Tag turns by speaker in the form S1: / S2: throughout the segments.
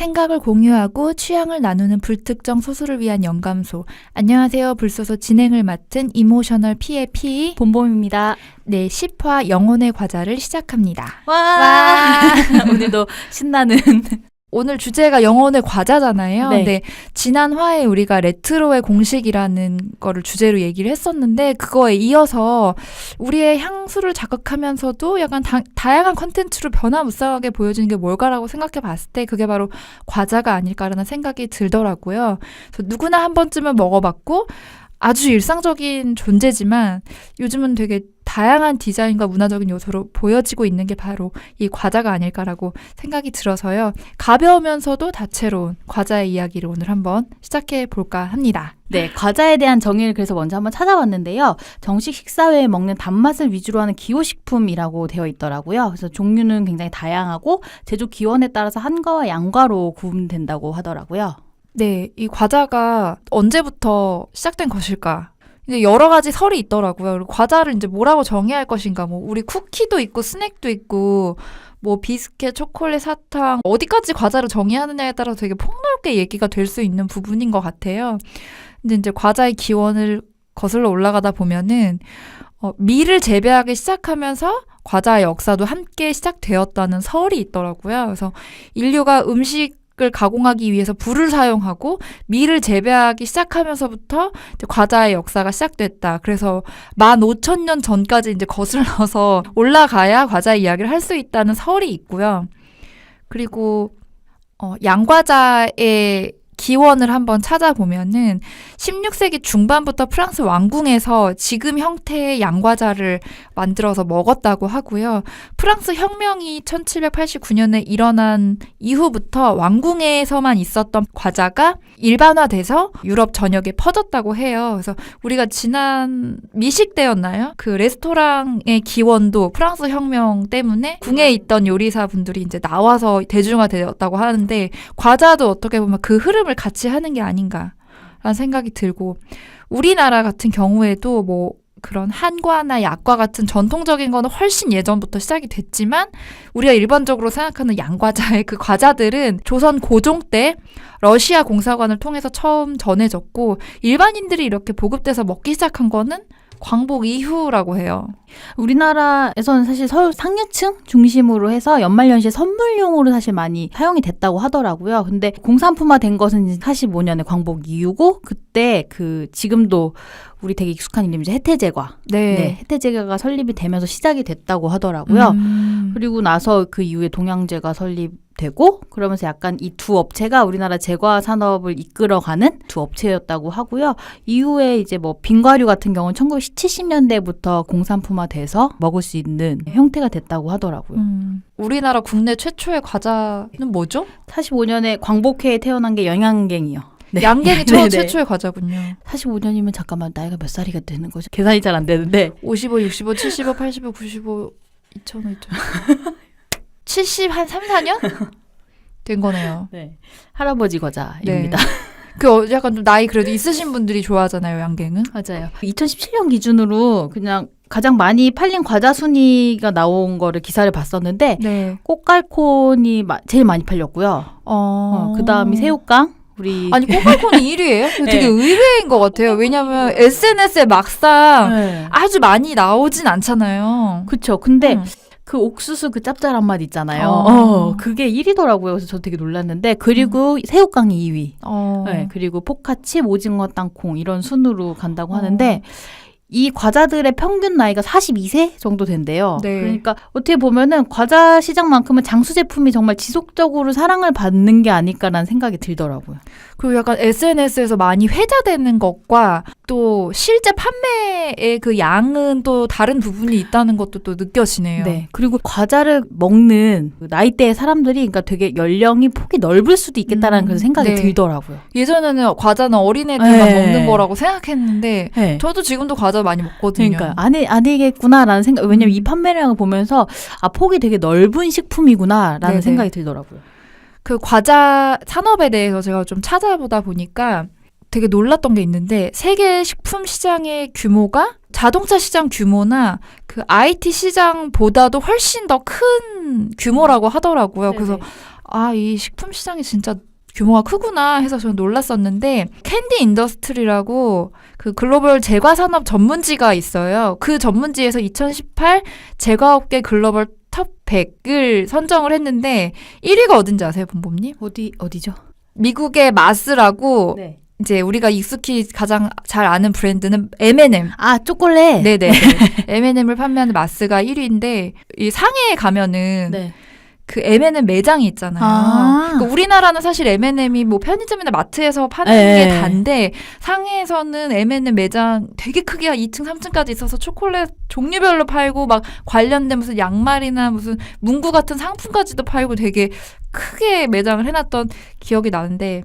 S1: 생각을 공유하고 취향을 나누는 불특정 소수를 위한 영감소. 안녕하세요. 불소소 진행을 맡은 이모셔널 P의 P
S2: 봄봄입니다.
S1: 네, 10화 영혼의 과자를 시작합니다.
S2: 와! 오늘도 신나는
S1: 오늘 주제가 영혼의 과자잖아요.
S2: 네.
S1: 근데 지난 화에 우리가 레트로의 공식이라는 거를 주제로 얘기를 했었는데 그거에 이어서 우리의 향수를 자극하면서도 약간 다양한 컨텐츠로 변화무쌍하게 보여지는 게 뭘까라고 생각해 봤을 때 그게 바로 과자가 아닐까라는 생각이 들더라고요. 그래서 누구나 한 번쯤은 먹어봤고 아주 일상적인 존재지만 요즘은 되게 다양한 디자인과 문화적인 요소로 보여지고 있는 게 바로 이 과자가 아닐까라고 생각이 들어서요. 가벼우면서도 다채로운 과자의 이야기를 오늘 한번 시작해 볼까 합니다.
S2: 네, 과자에 대한 정의를 그래서 먼저 한번 찾아봤는데요. 정식 식사 외에 먹는 단맛을 위주로 하는 기호식품이라고 되어 있더라고요. 그래서 종류는 굉장히 다양하고 제조 기원에 따라서 한과와 양과로 구분된다고 하더라고요.
S1: 네, 이 과자가 언제부터 시작된 것일까? 이제 여러 가지 설이 있더라고요. 그리고 과자를 이제 뭐라고 정의해야 할 것인가? 뭐 우리 쿠키도 있고 스낵도 있고 뭐 비스켓, 초콜릿, 사탕 어디까지 과자를 정의하느냐에 따라서 되게 폭넓게 얘기가 될 수 있는 부분인 것 같아요. 근데 이제 과자의 기원을 거슬러 올라가다 보면은 밀을 재배하기 시작하면서 과자의 역사도 함께 시작되었다는 설이 있더라고요. 그래서 인류가 음식을 가공하기 위해서 불을 사용하고 밀을 재배하기 시작하면서부터 이제 과자의 역사가 시작됐다. 그래서 15,000년 전까지 이제 거슬러서 올라가야 과자 이야기를 할 수 있다는 설이 있고요. 그리고 양과자의 기원을 한번 찾아보면은 16세기 중반부터 프랑스 왕궁에서 지금 형태의 양과자를 만들어서 먹었다고 하고요. 프랑스 혁명이 1789년에 일어난 이후부터 왕궁에서만 있었던 과자가 일반화돼서 유럽 전역에 퍼졌다고 해요. 그래서 우리가 지난 미식 때였나요? 그 레스토랑의 기원도 프랑스 혁명 때문에 궁에 있던 요리사분들이 이제 나와서 대중화되었다고 하는데 과자도 어떻게 보면 그 흐름을 같이 하는 게 아닌가라는 생각이 들고 우리나라 같은 경우에도 뭐 그런 한과나 약과 같은 전통적인 거는 훨씬 예전부터 시작이 됐지만 우리가 일반적으로 생각하는 양과자의 그 과자들은 조선 고종 때 러시아 공사관을 통해서 처음 전해졌고 일반인들이 이렇게 보급돼서 먹기 시작한 거는 광복 이후라고 해요.
S2: 우리나라에서는 사실 서울 상류층 중심으로 해서 연말연시에 선물용으로 사실 많이 사용이 됐다고 하더라고요. 근데 공산품화 된 것은 45년에 광복 이후고 그때 지금도 우리 되게 익숙한 이름이죠. 해태제과. 네, 해태제과가 설립이 되면서 시작이 됐다고 하더라고요. 그리고 나서 그 이후에 동양제가 설립되고 그러면서 약간 이 두 업체가 우리나라 제과 산업을 이끌어가는 두 업체였다고 하고요. 이후에 이제 뭐 빙과류 같은 경우는 1970년대부터 공산품화돼서 먹을 수 있는 형태가 됐다고 하더라고요.
S1: 우리나라 국내 최초의 과자는 뭐죠?
S2: 45년에 광복회에 태어난 게 영양갱이요. 네.
S1: 양갱이 최초의 과자군요.
S2: 45년이면 잠깐만 나이가 몇 살이가 되는 거죠? 계산이 잘 안 되는데
S1: 55, 65, 75, 85, 95, 2000, 70 한 3, 4년? 된 거네요.
S2: 네. 할아버지 과자입니다.
S1: 네. 그 약간 좀 나이 그래도 있으신 분들이 좋아하잖아요, 양갱은.
S2: 맞아요. 2017년 기준으로 그냥 가장 많이 팔린 과자 순위가 나온 거를 기사를 봤었는데
S1: 네.
S2: 꽃갈콘이 제일 많이 팔렸고요. 그다음이 새우깡.
S1: 아니 꼬깔콘이 1위예요? 되게
S2: 네.
S1: 의외인 것 같아요. 왜냐면 SNS에 막상 아주 많이 나오진 않잖아요.
S2: 그렇죠. 근데 그 옥수수 그 짭짤한 맛 있잖아요. 그게 1위더라고요. 그래서 저 되게 놀랐는데 그리고 새우깡이 2위. 네, 그리고 포카치, 오징어, 땅콩 이런 순으로 간다고 하는데 이 과자들의 평균 나이가 42세 정도 된대요.
S1: 네.
S2: 그러니까 어떻게 보면은 과자 시장만큼은 장수 제품이 정말 지속적으로 사랑을 받는 게 아닐까라는 생각이 들더라고요.
S1: 그리고 약간 SNS에서 많이 회자되는 것과 또 실제 판매의 그 양은 또 다른 부분이 있다는 것도 또 느껴지네요.
S2: 네. 그리고 과자를 먹는 나이대의 사람들이 그러니까 되게 연령이 폭이 넓을 수도 있겠다라는 그런 생각이 들더라고요.
S1: 예전에는 과자는 어린애들만 먹는 거라고 생각했는데 저도 지금도 과자 많이 먹거든요.
S2: 그러니까 아니겠구나라는 생각. 왜냐면 이 판매량을 보면서 폭이 되게 넓은 식품이구나라는 생각이 들더라고요.
S1: 그 과자 산업에 대해서 제가 좀 찾아보다 보니까 되게 놀랐던 게 있는데 세계 식품 시장의 규모가 자동차 시장 규모나 그 IT 시장보다도 훨씬 더 큰 규모라고 하더라고요.
S2: 네네.
S1: 그래서 이 식품 시장이 진짜 규모가 크구나 해서 저는 놀랐었는데, 캔디 인더스트리라고 그 글로벌 제과 산업 전문지가 있어요. 그 전문지에서 2018 제과업계 글로벌 톱 100을 선정을 했는데 1위가 어딘지 아세요, 본범님?
S2: 어디죠?
S1: 미국의 마스라고,
S2: 네.
S1: 이제 우리가 익숙히 가장 잘 아는 브랜드는 M&M.
S2: 아, 초콜릿.
S1: 네네. M&M을 판매하는 마스가 1위인데, 이 상해에 가면은
S2: 네.
S1: 그 M&M 매장이 있잖아요. 그러니까 우리나라는 사실 M&M이 뭐 편의점이나 마트에서 파는
S2: 네.
S1: 게 단데, 상해에서는 M&M 매장 되게 크게 2층, 3층까지 있어서 초콜릿 종류별로 팔고, 막 관련된 무슨 양말이나 무슨 문구 같은 상품까지도 팔고 되게 크게 매장을 해놨던 기억이 나는데,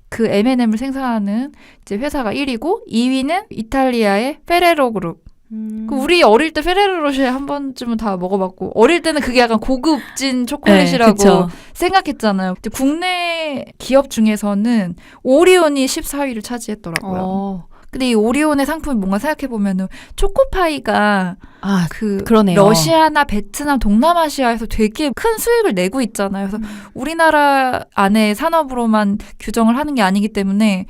S1: 그 M&M을 생산하는 이제 회사가 1위고, 2위는 이탈리아의 페레로 그룹. 그 우리 어릴 때 페레로 로쉐 한 번쯤은 다 먹어봤고, 어릴 때는 그게 약간 고급진 초콜릿이라고
S2: 네,
S1: 생각했잖아요. 근데 국내 기업 중에서는 오리온이 14위를 차지했더라고요. 근데 이 오리온의 상품이 뭔가 생각해보면은 초코파이가
S2: 그러네요.
S1: 러시아나 베트남, 동남아시아에서 되게 큰 수익을 내고 있잖아요. 그래서 우리나라 안에 산업으로만 규정을 하는 게 아니기 때문에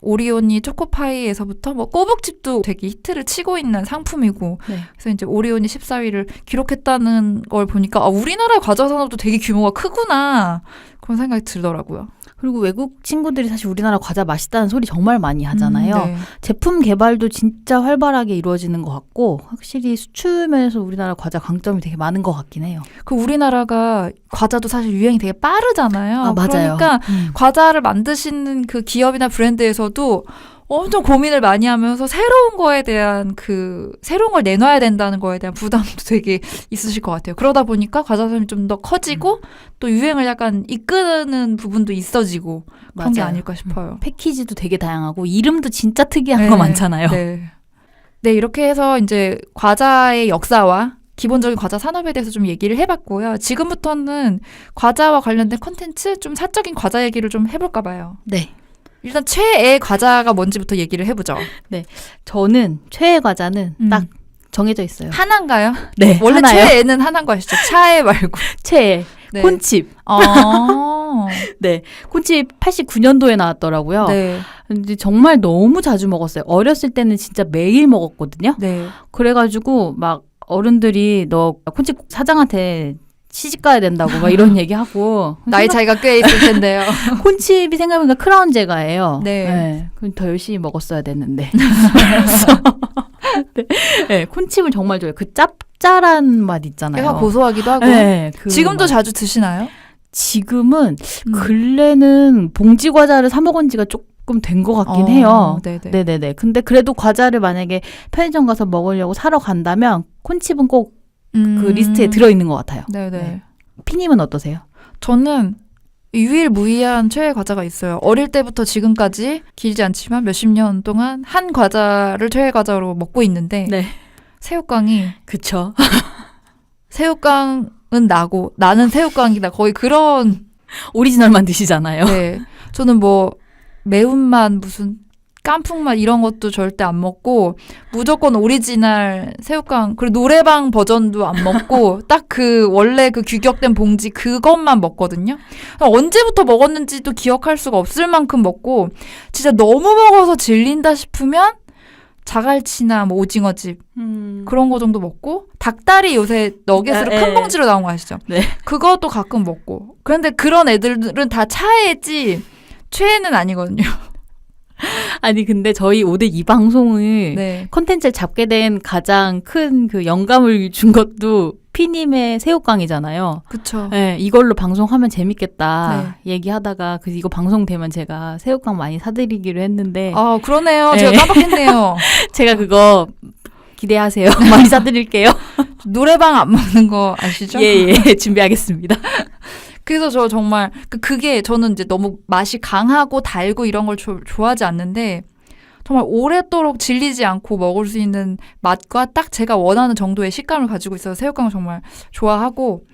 S1: 오리온이 초코파이에서부터 뭐 꼬북칩도 되게 히트를 치고 있는 상품이고,
S2: 네.
S1: 그래서 이제 오리온이 14위를 기록했다는 걸 보니까 우리나라의 과자 산업도 되게 규모가 크구나, 그런 생각이 들더라고요.
S2: 그리고 외국 친구들이 사실 우리나라 과자 맛있다는 소리 정말 많이 하잖아요.
S1: 네.
S2: 제품 개발도 진짜 활발하게 이루어지는 것 같고, 확실히 수출 면에서 우리나라 과자 강점이 되게 많은 것 같긴 해요.
S1: 그 우리나라가 과자도 사실 유행이 되게 빠르잖아요.
S2: 맞아요.
S1: 그러니까 과자를 만드시는 그 기업이나 브랜드에서도 엄청 고민을 많이 하면서 새로운 거에 대한 새로운 걸 내놔야 된다는 거에 대한 부담도 되게 있으실 것 같아요. 그러다 보니까 과자 산업이 좀 더 커지고 또 유행을 약간 이끄는 부분도 있어지고 그런 게
S2: 맞아요.
S1: 아닐까 싶어요.
S2: 패키지도 되게 다양하고 이름도 진짜 특이한
S1: 네,
S2: 거 많잖아요.
S1: 네, 이렇게 해서 이제 과자의 역사와 기본적인 과자 산업에 대해서 좀 얘기를 해봤고요. 지금부터는 과자와 관련된 콘텐츠, 좀 사적인 과자 얘기를 좀 해볼까 봐요.
S2: 네.
S1: 일단 최애 과자가 뭔지부터 얘기를 해보죠.
S2: 저는 최애 과자는 딱 정해져 있어요.
S1: 하나인가요?
S2: 네.
S1: 원래
S2: 하나요.
S1: 최애는 하나인 거 아시죠? 차애 말고.
S2: 최애.
S1: 네.
S2: 콘칩. 네. 콘칩 89년도에 나왔더라고요.
S1: 네.
S2: 근데 정말 너무 자주 먹었어요. 어렸을 때는 진짜 매일 먹었거든요.
S1: 네.
S2: 그래가지고 막 어른들이 너 콘칩 사장한테 시집 가야 된다고 막 이런 얘기하고.
S1: 나이 차이가 꽤 있을 텐데요.
S2: 콘칩이 생각해보니까 크라운 제과예요.
S1: 네.
S2: 그럼 더 열심히 먹었어야 됐는데. 네, 콘칩을 정말 좋아해요. 그 짭짤한 맛 있잖아요.
S1: 약간 고소하기도 하고.
S2: 네, 그
S1: 지금도
S2: 맛.
S1: 자주 드시나요?
S2: 지금은 근래는 봉지 과자를 사 먹은 지가 조금 된 것 같긴 해요.
S1: 네네.
S2: 네네네. 근데 그래도 과자를 만약에 편의점 가서 먹으려고 사러 간다면 콘칩은 꼭 그 리스트에 들어있는 것 같아요.
S1: 네네.
S2: 네. 피님은 어떠세요?
S1: 저는 유일무이한 최애 과자가 있어요. 어릴 때부터 지금까지 길지 않지만 몇십 년 동안 한 과자를 최애 과자로 먹고 있는데,
S2: 네.
S1: 새우깡이,
S2: 그쵸.
S1: 새우깡은 나고 나는 새우깡이다, 거의 그런.
S2: 오리지널만 드시잖아요.
S1: 네. 저는 뭐 매운맛, 무슨 깐풍맛 이런 것도 절대 안 먹고 무조건 오리지널 새우깡, 그리고 노래방 버전도 안 먹고 딱 그 원래 그 규격된 봉지 그것만 먹거든요. 언제부터 먹었는지도 기억할 수가 없을 만큼 먹고, 진짜 너무 먹어서 질린다 싶으면 자갈치나 뭐 오징어집 그런 거 정도 먹고, 닭다리 요새 너겟으로 큰 봉지로 나온 거 아시죠?
S2: 네.
S1: 그것도 가끔 먹고. 그런데 그런 애들은 다 차애지 최애는 아니거든요.
S2: 아니 근데 저희 오늘 이 방송을
S1: 네.
S2: 콘텐츠를 잡게 된 가장 큰 그 영감을 준 것도 피님의 새우깡이잖아요.
S1: 그쵸.
S2: 네, 이걸로 방송하면 재밌겠다 얘기하다가 이거 방송되면 제가 새우깡 많이 사드리기로 했는데
S1: 아, 그러네요.
S2: 네.
S1: 제가 깜빡했네요.
S2: 제가 그거 기대하세요. 많이 사드릴게요.
S1: 노래방 안 먹는 거 아시죠?
S2: 예, 준비하겠습니다.
S1: 그래서 저 정말 그게 저는 이제 너무 맛이 강하고 달고 이런 걸 좋아하지 않는데, 정말 오랫도록 질리지 않고 먹을 수 있는 맛과 딱 제가 원하는 정도의 식감을 가지고 있어서 새우깡을 정말 좋아하고,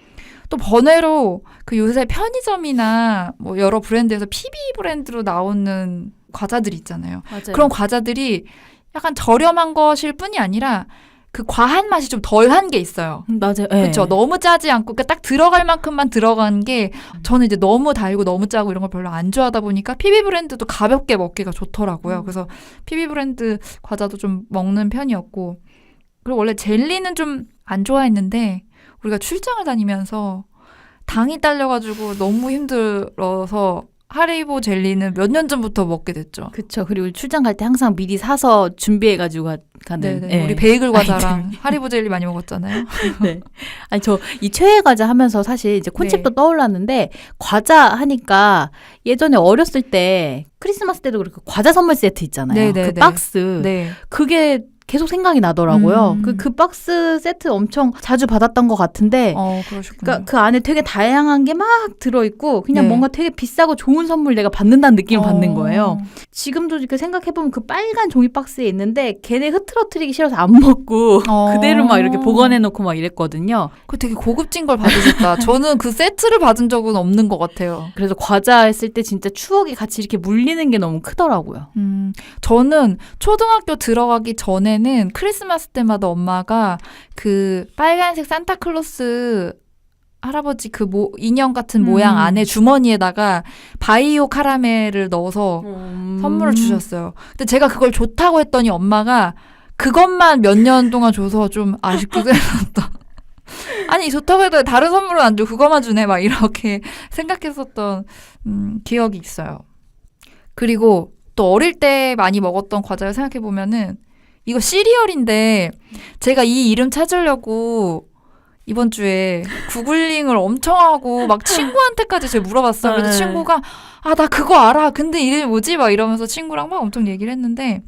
S1: 또 번외로 그 요새 편의점이나 뭐 여러 브랜드에서 PB 브랜드로 나오는 과자들이 있잖아요.
S2: 맞아요.
S1: 그런 과자들이 약간 저렴한 것일 뿐이 아니라 그 과한 맛이 좀 덜한 게 있어요.
S2: 맞아요.
S1: 그렇죠. 너무 짜지 않고 그러니까 딱 들어갈 만큼만 들어간 게 저는 이제 너무 달고 너무 짜고 이런 걸 별로 안 좋아하다 보니까 PB 브랜드도 가볍게 먹기가 좋더라고요. 그래서 PB 브랜드 과자도 좀 먹는 편이었고 그리고 원래 젤리는 좀 안 좋아했는데 우리가 출장을 다니면서 당이 딸려가지고 너무 힘들어서 하리보 젤리는 몇 년 전부터 먹게 됐죠.
S2: 그렇죠. 그리고 출장 갈 때 항상 미리 사서 준비해가지고 가는.
S1: 네네.
S2: 예.
S1: 우리 베이글 과자랑 하리보 젤리 많이 먹었잖아요.
S2: 네. 아니 저 이 최애 과자 하면서 사실 이제 콘셉트도 떠올랐는데 과자 하니까 예전에 어렸을 때 크리스마스 때도 그렇고 과자 선물 세트 있잖아요.
S1: 네네네.
S2: 그 박스.
S1: 네.
S2: 그게 계속 생각이 나더라고요. 그 박스 세트 엄청 자주 받았던 것 같은데
S1: 그러셨군요.
S2: 그러니까 그 안에 되게 다양한 게 막 들어있고 그냥
S1: 네.
S2: 뭔가 되게 비싸고 좋은 선물 내가 받는다는 느낌을 받는 거예요. 지금도 이렇게 생각해보면 그 빨간 종이 박스에 있는데 걔네 흐트러뜨리기 싫어서 안 먹고 그대로 막 이렇게 보관해놓고 막 이랬거든요.
S1: 그 되게 고급진 걸 받으셨다. 저는 그 세트를 받은 적은 없는 것 같아요.
S2: 그래서 과자 했을 때 진짜 추억이 같이 이렇게 물리는 게 너무 크더라고요.
S1: 저는 초등학교 들어가기 전에는 크리스마스 때마다 엄마가 그 빨간색 산타클로스 할아버지 그 인형 같은 모양 안에 주머니에다가 바이오 카라멜을 넣어서 선물을 주셨어요. 근데 제가 그걸 좋다고 했더니 엄마가 그것만 몇 년 동안 줘서 좀 아쉽기도 했었던. 아니 좋다고 해도 다른 선물은 안 줘. 그거만 주네. 막 이렇게 생각했었던 기억이 있어요. 그리고 또 어릴 때 많이 먹었던 과자를 생각해보면은 이거 시리얼인데 제가 이 이름 찾으려고 이번 주에 구글링을 엄청 하고 막 친구한테까지 제가 물어봤어요. 그래서 친구가 나 그거 알아. 근데 이름이 뭐지? 막 이러면서 친구랑 막 엄청 얘기를 했는데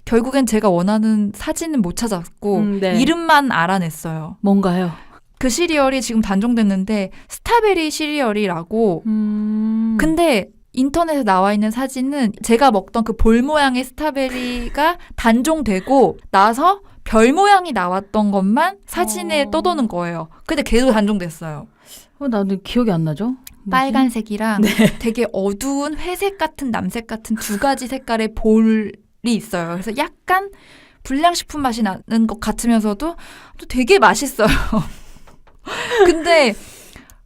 S1: 결국엔 제가 원하는 사진은 못 찾았고
S2: 네.
S1: 이름만 알아냈어요.
S2: 뭔가요?
S1: 그 시리얼이 지금 단종됐는데 스타베리 시리얼이라고 근데 인터넷에 나와 있는 사진은 제가 먹던 그 볼 모양의 스타베리가 단종되고 나서 별 모양이 나왔던 것만 사진에 떠도는 거예요. 근데 걔도 단종됐어요.
S2: 나도 기억이 안 나죠? 뭐지?
S1: 빨간색이랑 되게 어두운 회색 같은 남색 같은 두 가지 색깔의 볼이 있어요. 그래서 약간 불량식품 맛이 나는 것 같으면서도 또 되게 맛있어요. 근데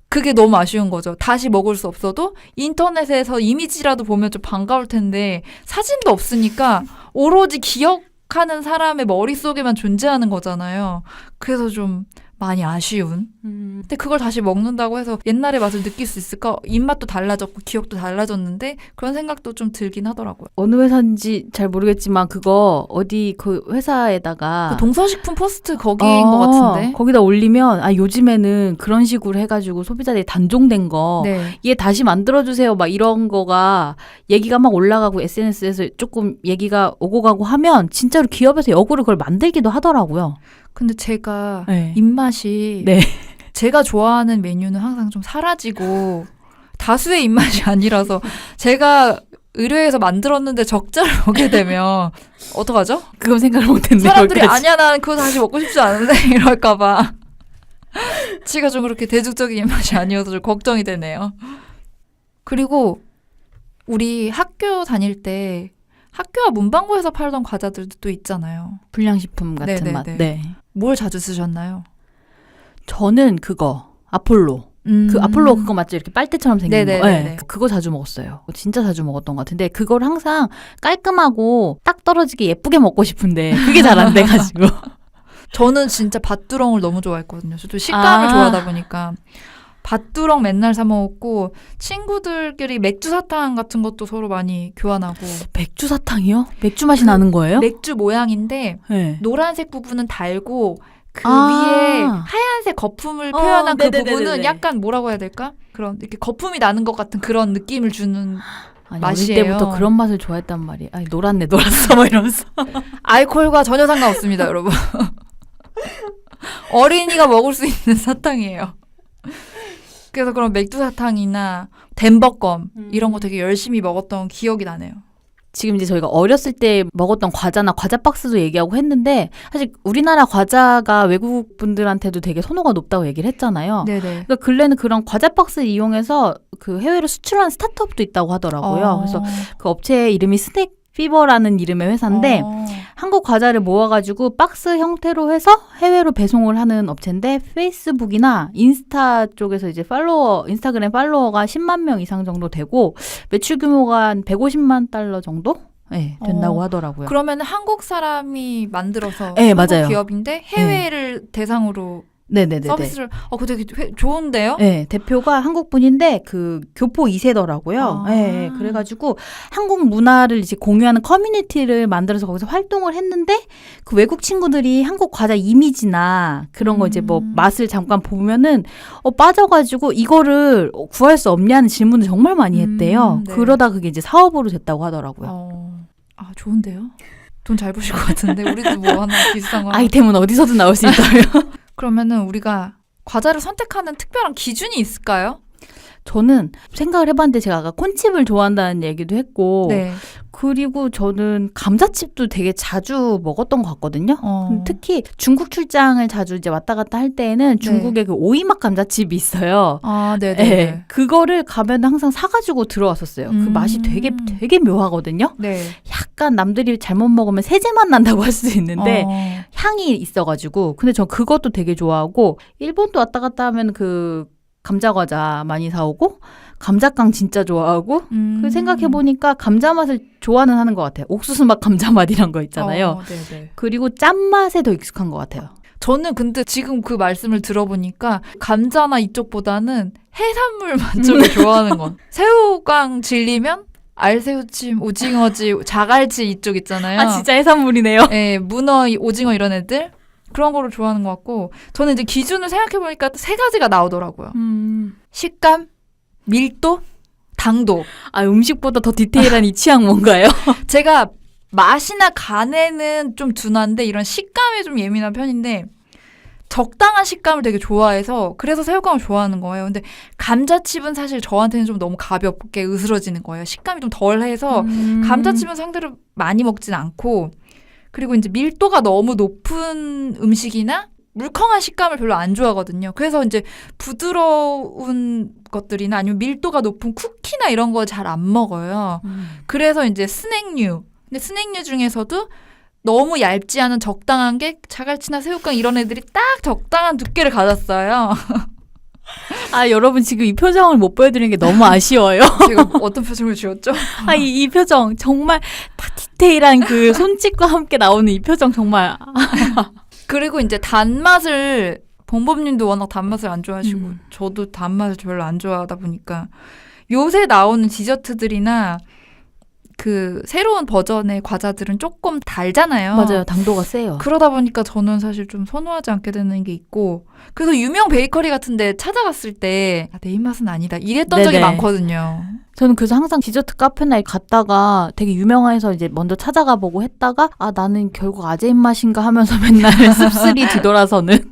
S1: 그게 너무 아쉬운 거죠. 다시 먹을 수 없어도 인터넷에서 이미지라도 보면 좀 반가울 텐데 사진도 없으니까 오로지 기억하는 사람의 머릿속에만 존재하는 거잖아요. 그래서 좀 많이 아쉬운. 근데 그걸 다시 먹는다고 해서 옛날의 맛을 느낄 수 있을까? 입맛도 달라졌고 기억도 달라졌는데 그런 생각도 좀 들긴 하더라고요.
S2: 어느 회사인지 잘 모르겠지만 그거 어디 그 회사에다가
S1: 그 동서식품 포스트 거기인 것 같은데.
S2: 거기다 올리면 요즘에는 그런 식으로 해가지고 소비자들이 단종된 거 얘 다시 만들어주세요 막 이런 거가 얘기가 막 올라가고 SNS에서 조금 얘기가 오고 가고 하면 진짜로 기업에서 역으로 그걸 만들기도 하더라고요.
S1: 근데 제가 입맛이 제가 좋아하는 메뉴는 항상 좀 사라지고 다수의 입맛이 아니라서 제가 의뢰해서 만들었는데 적자를 보게 되면 어떡하죠?
S2: 그건 생각을 못했네요.
S1: 사람들이 아니야 난 그거 다시 먹고 싶지 않은데 이럴까 봐. 제가 좀 그렇게 대중적인 입맛이 아니어서 좀 걱정이 되네요. 그리고 우리 학교 다닐 때 학교와 문방구에서 팔던 과자들도 또 있잖아요.
S2: 불량식품 같은 맛. 네.
S1: 뭘 자주 쓰셨나요?
S2: 저는 그거 아폴로. 그 아폴로 그거 맞죠? 이렇게 빨대처럼 생긴 거. 네. 그거 자주 먹었어요. 진짜 자주 먹었던 것 같은데 그걸 항상 깔끔하고 딱 떨어지게 예쁘게 먹고 싶은데 그게 잘 안 돼가지고.
S1: 저는 진짜 밭두렁을 너무 좋아했거든요. 저도 식감을 좋아하다 보니까 밭두렁 맨날 사 먹었고 친구들끼리 맥주 사탕 같은 것도 서로 많이 교환하고.
S2: 맥주 사탕이요? 맥주 맛이 나는 거예요?
S1: 맥주 모양인데 노란색 부분은 달고 그 위에 하얀색 거품을 표현한 그 부분은 약간 뭐라고 해야 될까? 그런 이렇게 거품이 나는 것 같은 그런 느낌을 주는 맛이에요.
S2: 어릴 때부터 그런 맛을 좋아했단 말이에요. 놀았네 놀았어 막 이러면서.
S1: 알코올과 전혀 상관없습니다, 여러분. 어린이가 먹을 수 있는 사탕이에요. 그래서 그런 맥주 사탕이나 덴버껌 이런 거 되게 열심히 먹었던 기억이 나네요.
S2: 지금 이제 저희가 어렸을 때 먹었던 과자나 과자 박스도 얘기하고 했는데 사실 우리나라 과자가 외국 분들한테도 되게 선호가 높다고 얘기를 했잖아요.
S1: 네네.
S2: 그러니까 근래는 그런 과자 박스 이용해서 그 해외로 수출하는 스타트업도 있다고 하더라고요. 그래서 그 업체 이름이 스낵 피버라는 이름의 회사인데 한국 과자를 모아가지고 박스 형태로 해서 해외로 배송을 하는 업체인데 페이스북이나 인스타 쪽에서 이제 인스타그램 팔로워가 10만 명 이상 정도 되고 매출 규모가 한 150만 달러 정도? 네, 된다고 하더라고요.
S1: 그러면 한국 사람이 만들어서
S2: 네,
S1: 한국
S2: 맞아요.
S1: 기업인데 해외를 대상으로
S2: 네네네.
S1: 서비스를 그거 되게 좋은데요?
S2: 네, 대표가 한국 분인데 그 교포 2세더라고요. 네, 그래가지고 한국 문화를 이제 공유하는 커뮤니티를 만들어서 거기서 활동을 했는데 그 외국 친구들이 한국 과자 이미지나 그런 거 이제 뭐 맛을 잠깐 보면은 빠져가지고 이거를 구할 수 없냐는 질문을 정말 많이 했대요.
S1: 네.
S2: 그러다 그게 이제 사업으로 됐다고 하더라고요.
S1: 좋은데요? 돈 잘 버실 것 같은데 우리도 뭐 하나 비슷한 거
S2: 아이템은 어디서든 나올 수 있어요.
S1: 그러면은 우리가 과자를 선택하는 특별한 기준이 있을까요?
S2: 저는 생각을 해봤는데 제가 아까 콘칩을 좋아한다는 얘기도 했고
S1: 네.
S2: 그리고 저는 감자칩도 되게 자주 먹었던 것 같거든요. 특히 중국 출장을 자주 이제 왔다 갔다 할 때에는 중국에 그 오이맛 감자칩이 있어요.
S1: 네네.
S2: 네. 그거를 가면 항상 사가지고 들어왔었어요. 그 맛이 되게 묘하거든요.
S1: 네.
S2: 약간 남들이 잘못 먹으면 세제맛 난다고 할 수도 있는데 향이 있어가지고 근데 전 그것도 되게 좋아하고 일본도 왔다 갔다 하면 그 감자 과자 많이 사오고 감자깡 진짜 좋아하고 그 생각해보니까 감자 맛을 좋아는 하는 것 같아요. 옥수수 맛 감자 맛이란 거 있잖아요.
S1: 네네.
S2: 그리고 짠맛에 더 익숙한 것 같아요.
S1: 저는 근데 지금 그 말씀을 들어보니까 감자나 이쪽보다는 해산물 맛 쪽을 좋아하는 건 새우깡 질리면 알새우찜, 오징어찜, 자갈치 이쪽 있잖아요.
S2: 아 진짜 해산물이네요.
S1: 네, 문어, 오징어 이런 애들 그런 거를 좋아하는 것 같고 저는 이제 기준을 생각해보니까 세 가지가 나오더라고요. 식감, 밀도, 당도.
S2: 아 음식보다 더 디테일한 이 취향 뭔가요?
S1: 제가 맛이나 간에는 좀 둔한데 이런 식감에 좀 예민한 편인데 적당한 식감을 되게 좋아해서 그래서 새우깡을 좋아하는 거예요. 근데 감자칩은 사실 저한테는 좀 너무 가볍게 으스러지는 거예요. 식감이 좀 덜해서 감자칩은 상대로 많이 먹진 않고 그리고 이제 밀도가 너무 높은 음식이나 물컹한 식감을 별로 안 좋아하거든요. 그래서 이제 부드러운 것들이나 아니면 밀도가 높은 쿠키나 이런 거 잘 안 먹어요. 그래서 이제 스낵류. 근데 스낵류 중에서도 너무 얇지 않은 적당한 게 자갈치나 새우깡 이런 애들이 딱 적당한 두께를 가졌어요.
S2: 아 여러분 지금 이 표정을 못 보여드리는 게 너무 아쉬워요.
S1: 제가 어떤 표정을 지었죠?
S2: 아 이 표정 정말 다 디테일한 그 손짓과 함께 나오는 이 표정 정말.
S1: 그리고 이제 단맛을 범범님도 워낙 단맛을 안 좋아하시고 저도 단맛을 별로 안 좋아하다 보니까 요새 나오는 디저트들이나 그 새로운 버전의 과자들은 조금 달잖아요.
S2: 맞아요. 당도가 세요.
S1: 그러다 보니까 저는 사실 좀 선호하지 않게 되는 게 있고 그래서 유명 베이커리 같은 데 찾아갔을 때 내 입맛은 아니다 이랬던 적이 많거든요.
S2: 저는 그래서 항상 디저트 카페나 갔다가 되게 유명해서 이제 먼저 찾아가 보고 했다가 아 나는 결국 아재 입맛인가 하면서 맨날 씁쓸히 뒤돌아서는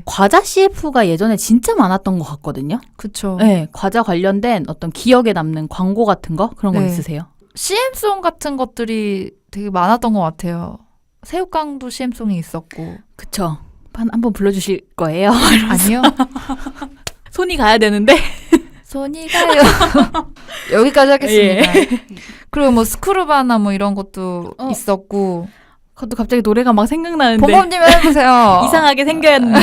S2: 과자 CF가 예전에 진짜 많았던 것 같거든요.
S1: 그쵸.
S2: 네, 과자 관련된 어떤 기억에 남는 광고 같은 거 그런 거 있으세요?
S1: CM송 같은 것들이 되게 많았던 것 같아요. 새우깡도 CM송이 있었고.
S2: 그쵸. 한번 불러주실 거예요?
S1: 아니요.
S2: 손이 가야 되는데.
S1: 손이 가요. 여기까지 하겠습니다. 그리고 뭐 스크루바나 뭐 이런 것도 있었고.
S2: 그것도 갑자기 노래가 막 생각나는데.
S1: 범범님 해보세요.
S2: 이상하게 생겼는데.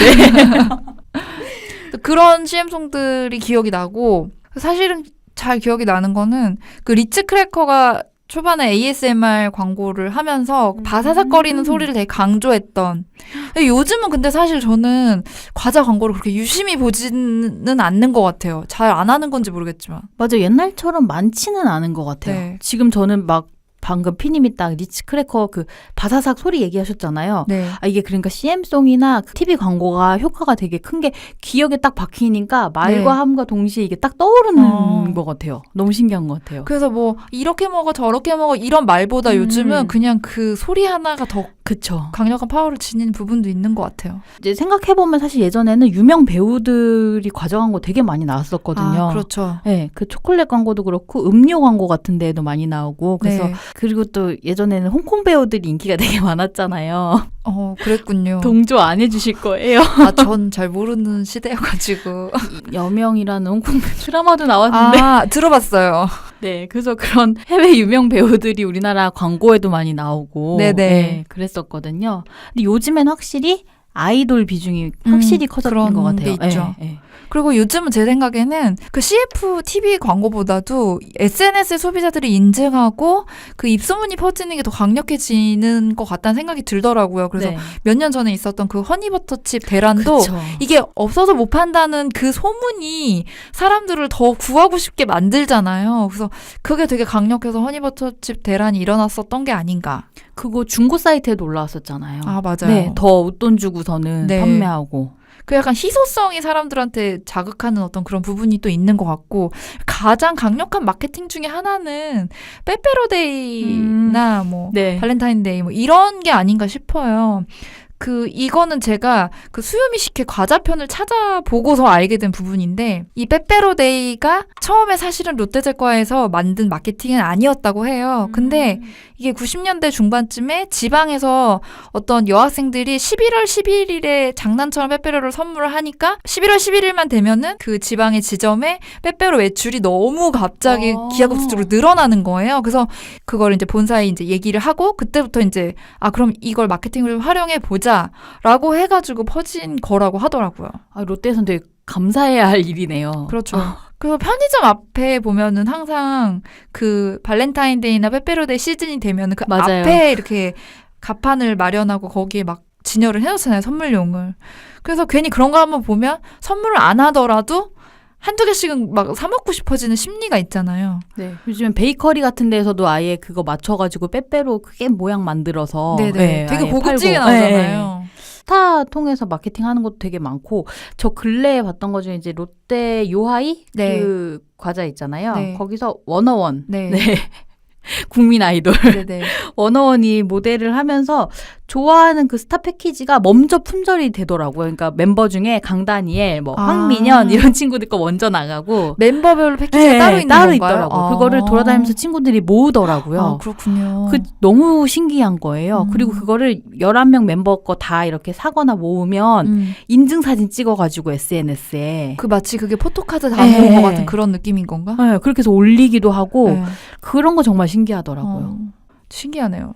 S1: 그런 CM송들이 기억이 나고 사실은 잘 기억이 나는 거는 그 리츠 크래커가 초반에 ASMR 광고를 하면서 바사삭거리는 소리를 되게 강조했던. 근데 요즘은 근데 사실 저는 과자 광고를 그렇게 유심히 보지는 않는 것 같아요. 잘 안 하는 건지 모르겠지만.
S2: 맞아 옛날처럼 많지는 않은 것 같아요.
S1: 네.
S2: 지금 저는 막 방금 피님이 딱 리츠 크래커 그 바사삭 소리 얘기하셨잖아요.
S1: 네.
S2: 아, 이게 그러니까 CM송이나 TV 광고가 효과가 되게 큰 게 기억에 딱 박히니까 말과 함과 동시에 이게 딱 떠오르는 것 같아요. 너무 신기한 것 같아요.
S1: 그래서 뭐 이렇게 먹어 저렇게 먹어 이런 말보다 요즘은 그냥 그 소리 하나가 더
S2: 그쵸.
S1: 강력한 파워를 지닌 부분도 있는 것 같아요.
S2: 이제 생각해보면 사실 예전에는 유명 배우들이 과자 광고 되게 많이 나왔었거든요.
S1: 아, 그렇죠.
S2: 네, 그 초콜릿 광고도 그렇고 음료 광고 같은 데도 많이 나오고 그래서 그리고 또 예전에는 홍콩 배우들이 인기가 되게 많았잖아요.
S1: 그랬군요.
S2: 동조 안 해주실 거예요.
S1: 아, 전 잘 모르는 시대여가지고.
S2: 여명이라는 홍콩 드라마도 나왔는데.
S1: 아, 들어봤어요.
S2: 네, 그래서 그런 해외 유명 배우들이 우리나라 광고에도 많이 나오고
S1: 네네.
S2: 네, 그랬었거든요. 근데 요즘엔 확실히 아이돌 비중이 확실히 커졌던
S1: 그런
S2: 것 같아요.
S1: 게 있죠.
S2: 네, 네.
S1: 그리고 요즘은 제 생각에는 그 CF TV 광고보다도 SNS 소비자들이 인증하고 그 입소문이 퍼지는 게 더 강력해지는 것 같다는 생각이 들더라고요. 그래서
S2: 네.
S1: 몇 년 전에 있었던 그 허니버터칩 대란도
S2: 그쵸.
S1: 이게 없어서 못 판다는 그 소문이 사람들을 더 구하고 싶게 만들잖아요. 그래서 그게 되게 강력해서 허니버터칩 대란이 일어났었던 게 아닌가.
S2: 그거 중고 사이트에도 올라왔었잖아요.
S1: 아, 맞아요.
S2: 네, 더 웃돈 주고서는
S1: 네.
S2: 판매하고.
S1: 그 약간 희소성이 사람들한테 자극하는 어떤 그런 부분이 또 있는 것 같고 가장 강력한 마케팅 중에 하나는 빼빼로데이나 뭐
S2: 네.
S1: 발렌타인데이 뭐 이런 게 아닌가 싶어요. 이거는 제가 그 수요미 식혜 과자편을 찾아보고서 알게 된 부분인데, 이 빼빼로데이가 처음에 사실은 롯데제과에서 만든 마케팅은 아니었다고 해요. 근데 이게 90년대 중반쯤에 지방에서 어떤 여학생들이 11월 11일에 장난처럼 빼빼로를 선물을 하니까 11월 11일만 되면은 그 지방의 지점에 빼빼로 매출이 너무 갑자기 기하급수적으로 늘어나는 거예요. 그래서 그걸 이제 본사에 이제 얘기를 하고 그때부터 이제 그럼 이걸 마케팅을 활용해 보자라고 해가지고 퍼진 거라고 하더라고요.
S2: 롯데에서는 되게 감사해야 할 일이네요.
S1: 그렇죠. 그래서 편의점 앞에 보면은 항상 그 발렌타인데이나 빼빼로데이 시즌이 되면은 그
S2: 맞아요.
S1: 앞에 이렇게 가판을 마련하고 거기에 막 진열을 해놓잖아요, 선물용을. 그래서 괜히 그런 거 한번 보면 선물을 안 하더라도 한두 개씩은 막 사먹고 싶어지는 심리가 있잖아요.
S2: 네. 요즘엔 베이커리 같은 데서도 아예 그거 맞춰가지고 빼빼로 크게 모양 만들어서
S1: 네네.
S2: 네,
S1: 되게
S2: 아예
S1: 고급지게
S2: 팔고.
S1: 나오잖아요.
S2: 네. 스타 통해서 마케팅하는 것도 되게 많고 저 근래에 봤던 것 중에 이제 롯데 요하이
S1: 네.
S2: 그 과자 있잖아요.
S1: 네.
S2: 거기서 워너원
S1: 네.
S2: 국민 아이돌
S1: 네네.
S2: 워너원이 모델을 하면서 좋아하는 그 스타 패키지가 먼저 품절이 되더라고요. 그러니까 member 중에 강다니엘, 뭐 황민현 이런 친구들 거 먼저 나가고
S1: 멤버별로 패키지가
S2: 네,
S1: 따로 있는
S2: 따로
S1: 건가요?
S2: 있더라고요. 그거를 돌아다니면서 친구들이 모으더라고요.
S1: 그렇군요.
S2: 그 너무 신기한 거예요. 그리고 그거를 11명 멤버 거 다 이렇게 사거나 모으면 인증사진 찍어가지고 SNS에
S1: 그 마치 그게 포토카드 담은 것 같은 그런 느낌인 건가?
S2: 네, 그렇게 해서 올리기도 하고
S1: 네.
S2: 그런 거 정말 신기하더라고요.
S1: 신기하네요.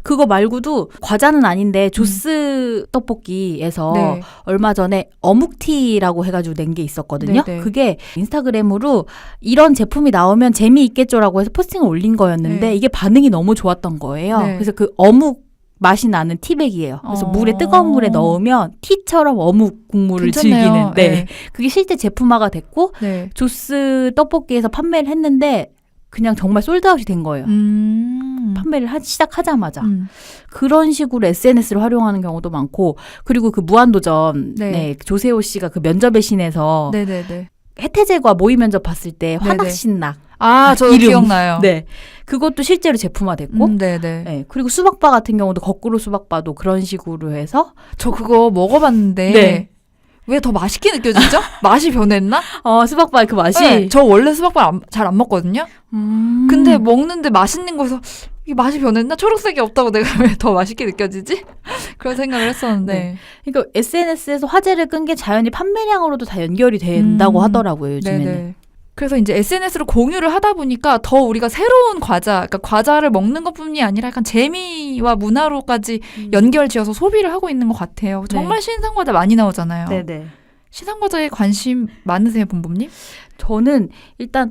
S2: 그거 말고도 과자는 아닌데 조스 떡볶이에서
S1: 네.
S2: 얼마 전에 어묵티라고 해가지고 낸 게 있었거든요.
S1: 네네.
S2: 그게 인스타그램으로 이런 제품이 나오면 재미있겠죠라고 해서 포스팅을 올린 거였는데
S1: 네.
S2: 이게 반응이 너무 좋았던 거예요.
S1: 네.
S2: 그래서 그 어묵 맛이 나는 티백이에요. 그래서 물에 뜨거운 물에 넣으면 티처럼 어묵 국물을
S1: 괜찮네요.
S2: 즐기는 네. 그게 실제 제품화가 됐고
S1: 네.
S2: 조스 떡볶이에서 판매를 했는데 그냥 정말 솔드아웃이 된 거예요. 판매를 시작하자마자. 그런 식으로 SNS를 활용하는 경우도 많고 그리고 그 무한도전
S1: 네.
S2: 조세호 씨가 그 면접의 신에서
S1: 네네네.
S2: 해태제과 모의 면접 봤을 때 화낙신낙
S1: 저
S2: 이름.
S1: 기억나요.
S2: 네. 그것도 실제로 제품화됐고
S1: 네네.
S2: 네. 그리고 수박바 같은 경우도 거꾸로 수박바도 그런 식으로 해서
S1: 저 그거 먹어봤는데
S2: 네.
S1: 왜 더 맛있게 느껴지죠? 맛이 변했나?
S2: 수박바 그 맛이
S1: 네, 저 원래 수박바 잘 안 먹거든요. 근데 먹는데 맛있는 거에서 이 맛이 변했나? 초록색이 없다고 내가 왜 더 맛있게 느껴지지? 그런 생각을 했었는데.
S2: 네. 그러니까 SNS에서 화제를 끈 게 자연히 판매량으로도 다 연결이 된다고 하더라고요, 요즘에는.
S1: 네네. 그래서 이제 SNS로 공유를 하다 보니까 더 우리가 새로운 그러니까 과자를 먹는 것뿐이 아니라 약간 재미와 문화로까지 연결 지어서 소비를 하고 있는 것 같아요. 정말 신상 과자 많이 나오잖아요.
S2: 네네.
S1: 신상 과자에 관심 많으세요, 본범님?
S2: 저는 일단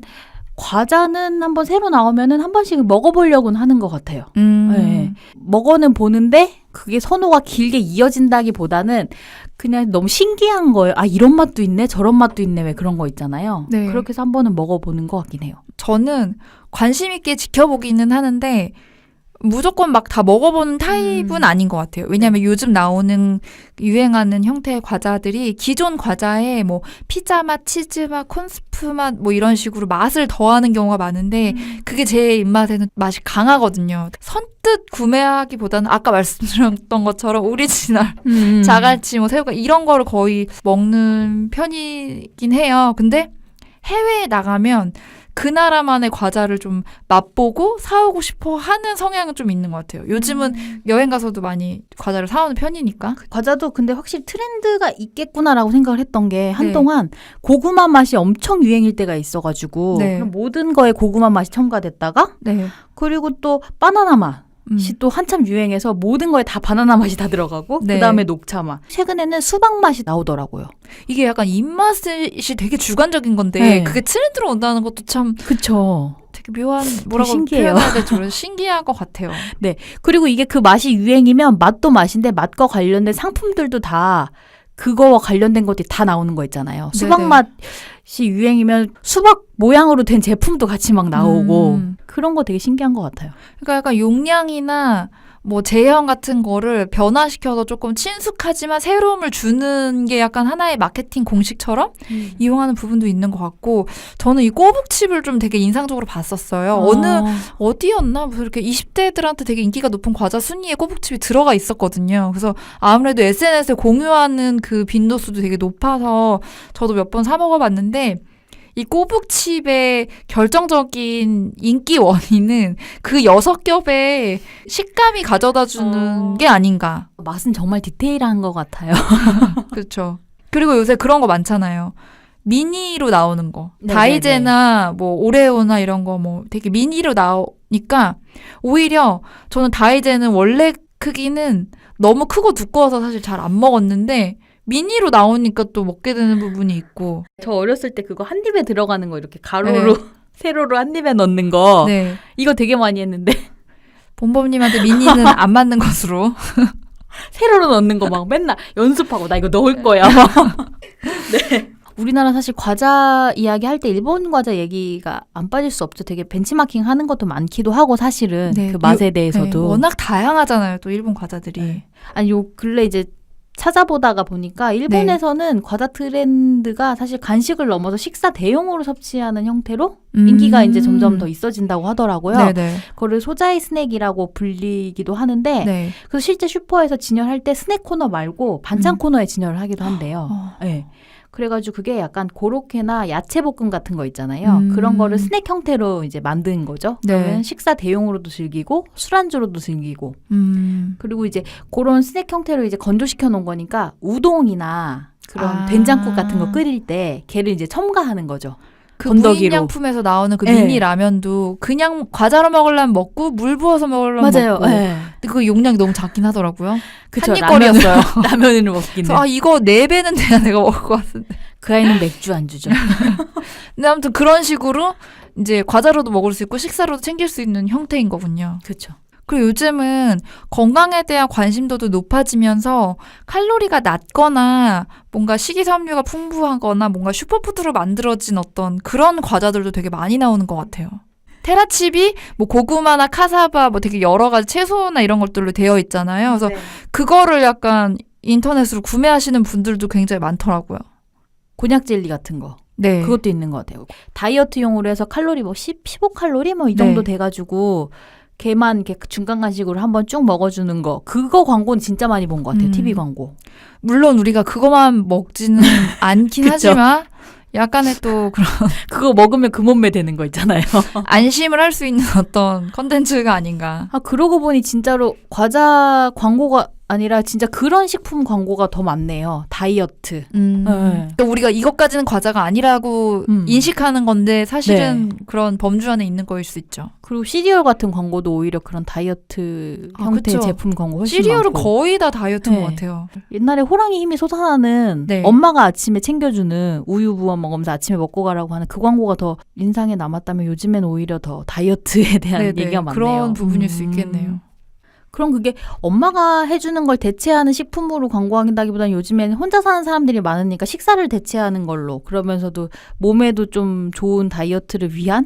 S2: 과자는 한번 새로 나오면은 한 번씩 먹어보려고는 하는 것 같아요. 네. 먹어는 보는데 그게 선호가 길게 이어진다기보다는 그냥 너무 신기한 거예요. 이런 맛도 있네, 저런 맛도 있네, 왜 그런 거 있잖아요.
S1: 네.
S2: 그렇게 해서 한 번은 먹어보는 것 같긴 해요.
S1: 저는 관심 있게 지켜보기는 하는데 무조건 막 다 먹어보는 타입은 아닌 것 같아요. 왜냐하면 요즘 나오는 유행하는 형태의 과자들이 기존 과자에 뭐 피자 맛, 치즈 맛, 콘스프 맛 뭐 이런 식으로 맛을 더하는 경우가 많은데 그게 제 입맛에는 맛이 강하거든요. 선뜻 구매하기보다는 아까 말씀드렸던 것처럼 오리지널, 자갈치, 뭐 새우가 이런 거를 거의 먹는 편이긴 해요. 근데 해외에 나가면 그 나라만의 과자를 좀 맛보고 사오고 싶어 하는 성향은 좀 있는 것 같아요. 요즘은 여행 가서도 많이 과자를 사오는 편이니까.
S2: 과자도 근데 확실히 트렌드가 있겠구나라고 생각을 했던 게
S1: 네.
S2: 한동안 고구마 맛이 엄청 유행일 때가 있어가지고
S1: 네.
S2: 그럼 모든 거에 고구마 맛이 첨가됐다가
S1: 네.
S2: 그리고 또 바나나 맛이
S1: 음.
S2: 또 한참 유행해서 모든 거에 다 바나나 맛이 다 들어가고
S1: 네.
S2: 그다음에 녹차 맛. 최근에는 수박 맛이 나오더라고요.
S1: 이게 약간 입맛이 되게 주관적인 건데
S2: 네.
S1: 그게 트렌드로 온다는 것도 참
S2: 그쵸.
S1: 되게 묘한 뭐라고
S2: 신기해요.
S1: 표현해야 될지 신기한 것 같아요.
S2: 그리고 이게 그 맛이 유행이면 맛도 맛인데 맛과 관련된 상품들도 다 그거와 관련된 것들이 다 나오는 거 있잖아요. 수박
S1: 네네.
S2: 맛이 유행이면 수박 모양으로 된 제품도 같이 막 나오고 그런 거 되게 신기한 것 같아요.
S1: 그러니까 약간 용량이나 뭐 제형 같은 거를 변화시켜서 조금 친숙하지만 새로움을 주는 게 약간 하나의 마케팅 공식처럼 이용하는 부분도 있는 것 같고 저는 이 꼬북칩을 좀 되게 인상적으로 봤었어요. 어디였나? 무슨 이렇게 20대들한테 되게 인기가 높은 과자 순위에 꼬북칩이 들어가 있었거든요. 그래서 아무래도 SNS에 공유하는 그 빈도수도 되게 높아서 저도 몇 번 사 먹어봤는데 이 꼬북칩의 결정적인 인기 원인은 그 6겹의 식감이 가져다주는 게 아닌가.
S2: 맛은 정말 디테일한 것 같아요.
S1: 그렇죠. 그리고 요새 그런 거 많잖아요. 미니로 나오는 거.
S2: 네네네.
S1: 다이제나 뭐 오레오나 이런 거 뭐 되게 미니로 나오니까 오히려 저는 다이제는 원래 크기는 너무 크고 두꺼워서 사실 잘 안 먹었는데 미니로 나오니까 또 먹게 되는 부분이 있고.
S2: 저 어렸을 때 그거 한 입에 들어가는 거 이렇게 가로로 세로로 한 입에 넣는 거
S1: 네.
S2: 이거 되게 많이 했는데
S1: 봄봄님한테 미니는 안 맞는 것으로.
S2: 세로로 넣는 거 막 맨날 연습하고 나 이거 넣을 거야. 네. 우리나라 사실 과자 이야기 할 때 일본 과자 얘기가 안 빠질 수 없죠. 되게 벤치마킹 하는 것도 많기도 하고 사실은
S1: 네,
S2: 그 맛에 대해서도.
S1: 네, 워낙 다양하잖아요. 또 일본 과자들이.
S2: 네. 아니 요 근래 이제 찾아보다가 보니까 일본에서는 과자 트렌드가 사실 간식을 넘어서 식사 대용으로 섭취하는 형태로 인기가 이제 점점 더 있어진다고 하더라고요.
S1: 네네.
S2: 그거를 소자이 스낵이라고 불리기도 하는데
S1: 네.
S2: 그래서 실제 슈퍼에서 진열할 때 스낵 코너 말고 반찬 코너에 진열을 하기도 한대요. 네. 그래가지고 그게 약간 고로케나 야채 볶음 같은 거 있잖아요. 그런 거를 스낵 형태로 이제 만든 거죠.
S1: 네.
S2: 그러면 식사 대용으로도 즐기고 술안주로도 즐기고 그리고 이제 그런 스낵 형태로 이제 건조시켜 놓은 거니까 우동이나 그런 된장국 같은 거 끓일 때 걔를 이제 첨가하는 거죠.
S1: 그
S2: 건더기로.
S1: 무인양품에서 나오는 그
S2: 네.
S1: 미니 라면도 그냥 과자로 먹으려면 먹고 물 부어서 먹으려면
S2: 맞아요.
S1: 먹고.
S2: 네.
S1: 근데 그 용량이 너무 작긴 하더라고요.
S2: 그쵸,
S1: 한입거리였어요.
S2: 라면으로 먹기는.
S1: 그래서 이거 4배는 돼야 내가 먹을 것 같은데.
S2: 그 아이는 맥주 안주죠.
S1: 근데 아무튼 그런 식으로 이제 과자로도 먹을 수 있고 식사로도 챙길 수 있는 형태인 거군요.
S2: 그렇죠.
S1: 그리고 요즘은 건강에 대한 관심도도 높아지면서 칼로리가 낮거나 뭔가 식이섬유가 풍부하거나 뭔가 슈퍼푸드로 만들어진 어떤 그런 과자들도 되게 많이 나오는 것 같아요. 테라칩이 뭐 고구마나 카사바 뭐 되게 여러 가지 채소나 이런 것들로 되어 있잖아요. 그래서 그거를 약간 인터넷으로 구매하시는 분들도 굉장히 많더라고요.
S2: 곤약 젤리 같은 거.
S1: 네.
S2: 그것도 있는 것 같아요. 다이어트용으로 해서 칼로리 뭐 15칼로리 뭐 이 정도 돼가지고 걔만 이렇게 중간 간식으로 한번 쭉 먹어주는 거. 그거 광고는 진짜 많이 본 것 같아요. TV 광고.
S1: 물론 우리가 그것만 먹지는 않긴
S2: 그쵸.
S1: 하지만 약간의 또 그런
S2: 그거 먹으면 그 몸매 되는 거 있잖아요.
S1: 안심을 할 수 있는 어떤 컨텐츠가 아닌가.
S2: 아 그러고 보니 진짜로 과자 광고가 아니라 진짜 그런 식품 광고가 더 많네요. 다이어트.
S1: 그러니까 우리가 이것까지는 과자가 아니라고 인식하는 건데 사실은 그런 범주 안에 있는 거일 수 있죠.
S2: 그리고 시리얼 같은 광고도 오히려 그런 다이어트 형태의
S1: 그쵸.
S2: 제품 광고 훨씬
S1: 시리얼은
S2: 많고.
S1: 거의 다 다이어트인
S2: 네.
S1: 것 같아요.
S2: 옛날에 호랑이 힘이 솟아나는
S1: 네.
S2: 엄마가 아침에 챙겨주는 우유 부어 먹으면서 아침에 먹고 가라고 하는 그 광고가 더 인상에 남았다면 요즘엔 오히려 더 다이어트에 대한
S1: 네네.
S2: 얘기가 많네요.
S1: 그런 부분일 수 있겠네요.
S2: 그럼 그게 엄마가 해주는 걸 대체하는 식품으로 광고한다기보다는 요즘에는 혼자 사는 사람들이 많으니까 식사를 대체하는 걸로 그러면서도 몸에도 좀 좋은 다이어트를 위한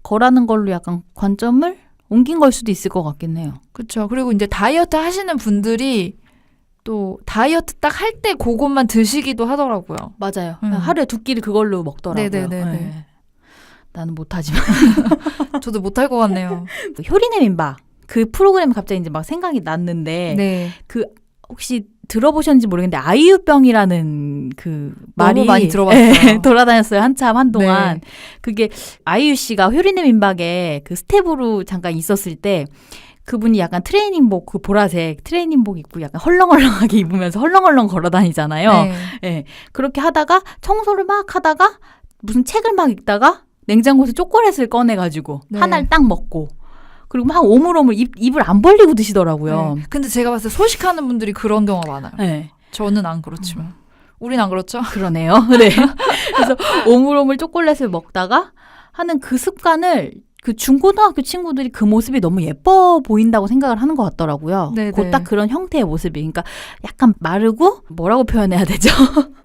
S2: 거라는 걸로 약간 관점을 옮긴 걸 수도 있을 것 같긴 해요.
S1: 그렇죠. 그리고 이제 다이어트 하시는 분들이 또 다이어트 딱 할 때 그것만 드시기도 하더라고요.
S2: 맞아요. 하루에 2끼를 그걸로 먹더라고요.
S1: 네네네네.
S2: 네. 나는 못하지만.
S1: 저도 못할 것 같네요.
S2: 효리네 민박. 그 프로그램이 갑자기 이제 막 생각이 났는데
S1: 네.
S2: 그 혹시 들어보셨는지 모르겠는데 아이유병이라는 그 말이
S1: 너무 많이 들어봤어요.
S2: 돌아다녔어요. 한동안.
S1: 네.
S2: 그게 아이유 씨가 효리네 민박에 그 스텝으로 잠깐 있었을 때 그분이 약간 트레이닝복, 그 보라색 트레이닝복 입고 약간 헐렁헐렁하게 입으면서 헐렁헐렁 걸어 다니잖아요.
S1: 네.
S2: 예. 그렇게 하다가 청소를 막 하다가 무슨 책을 막 읽다가 냉장고에서 초콜릿을 꺼내가지고
S1: 네.
S2: 하나를 딱 먹고 그리고 막 오물오물 입을 안 벌리고 드시더라고요.
S1: 네. 근데 제가 봤을 때 소식하는 분들이 그런 경우가 많아요.
S2: 네.
S1: 저는 안 그렇지만. 우린 안 그렇죠?
S2: 그러네요. 네. 그래서 오물오물 초콜릿을 먹다가 하는 그 습관을 그 중고등학교 친구들이 그 모습이 너무 예뻐 보인다고 생각을 하는 것 같더라고요.
S1: 네네.
S2: 곧 딱 그런 형태의 모습이. 그러니까 약간 마르고 뭐라고 표현해야 되죠?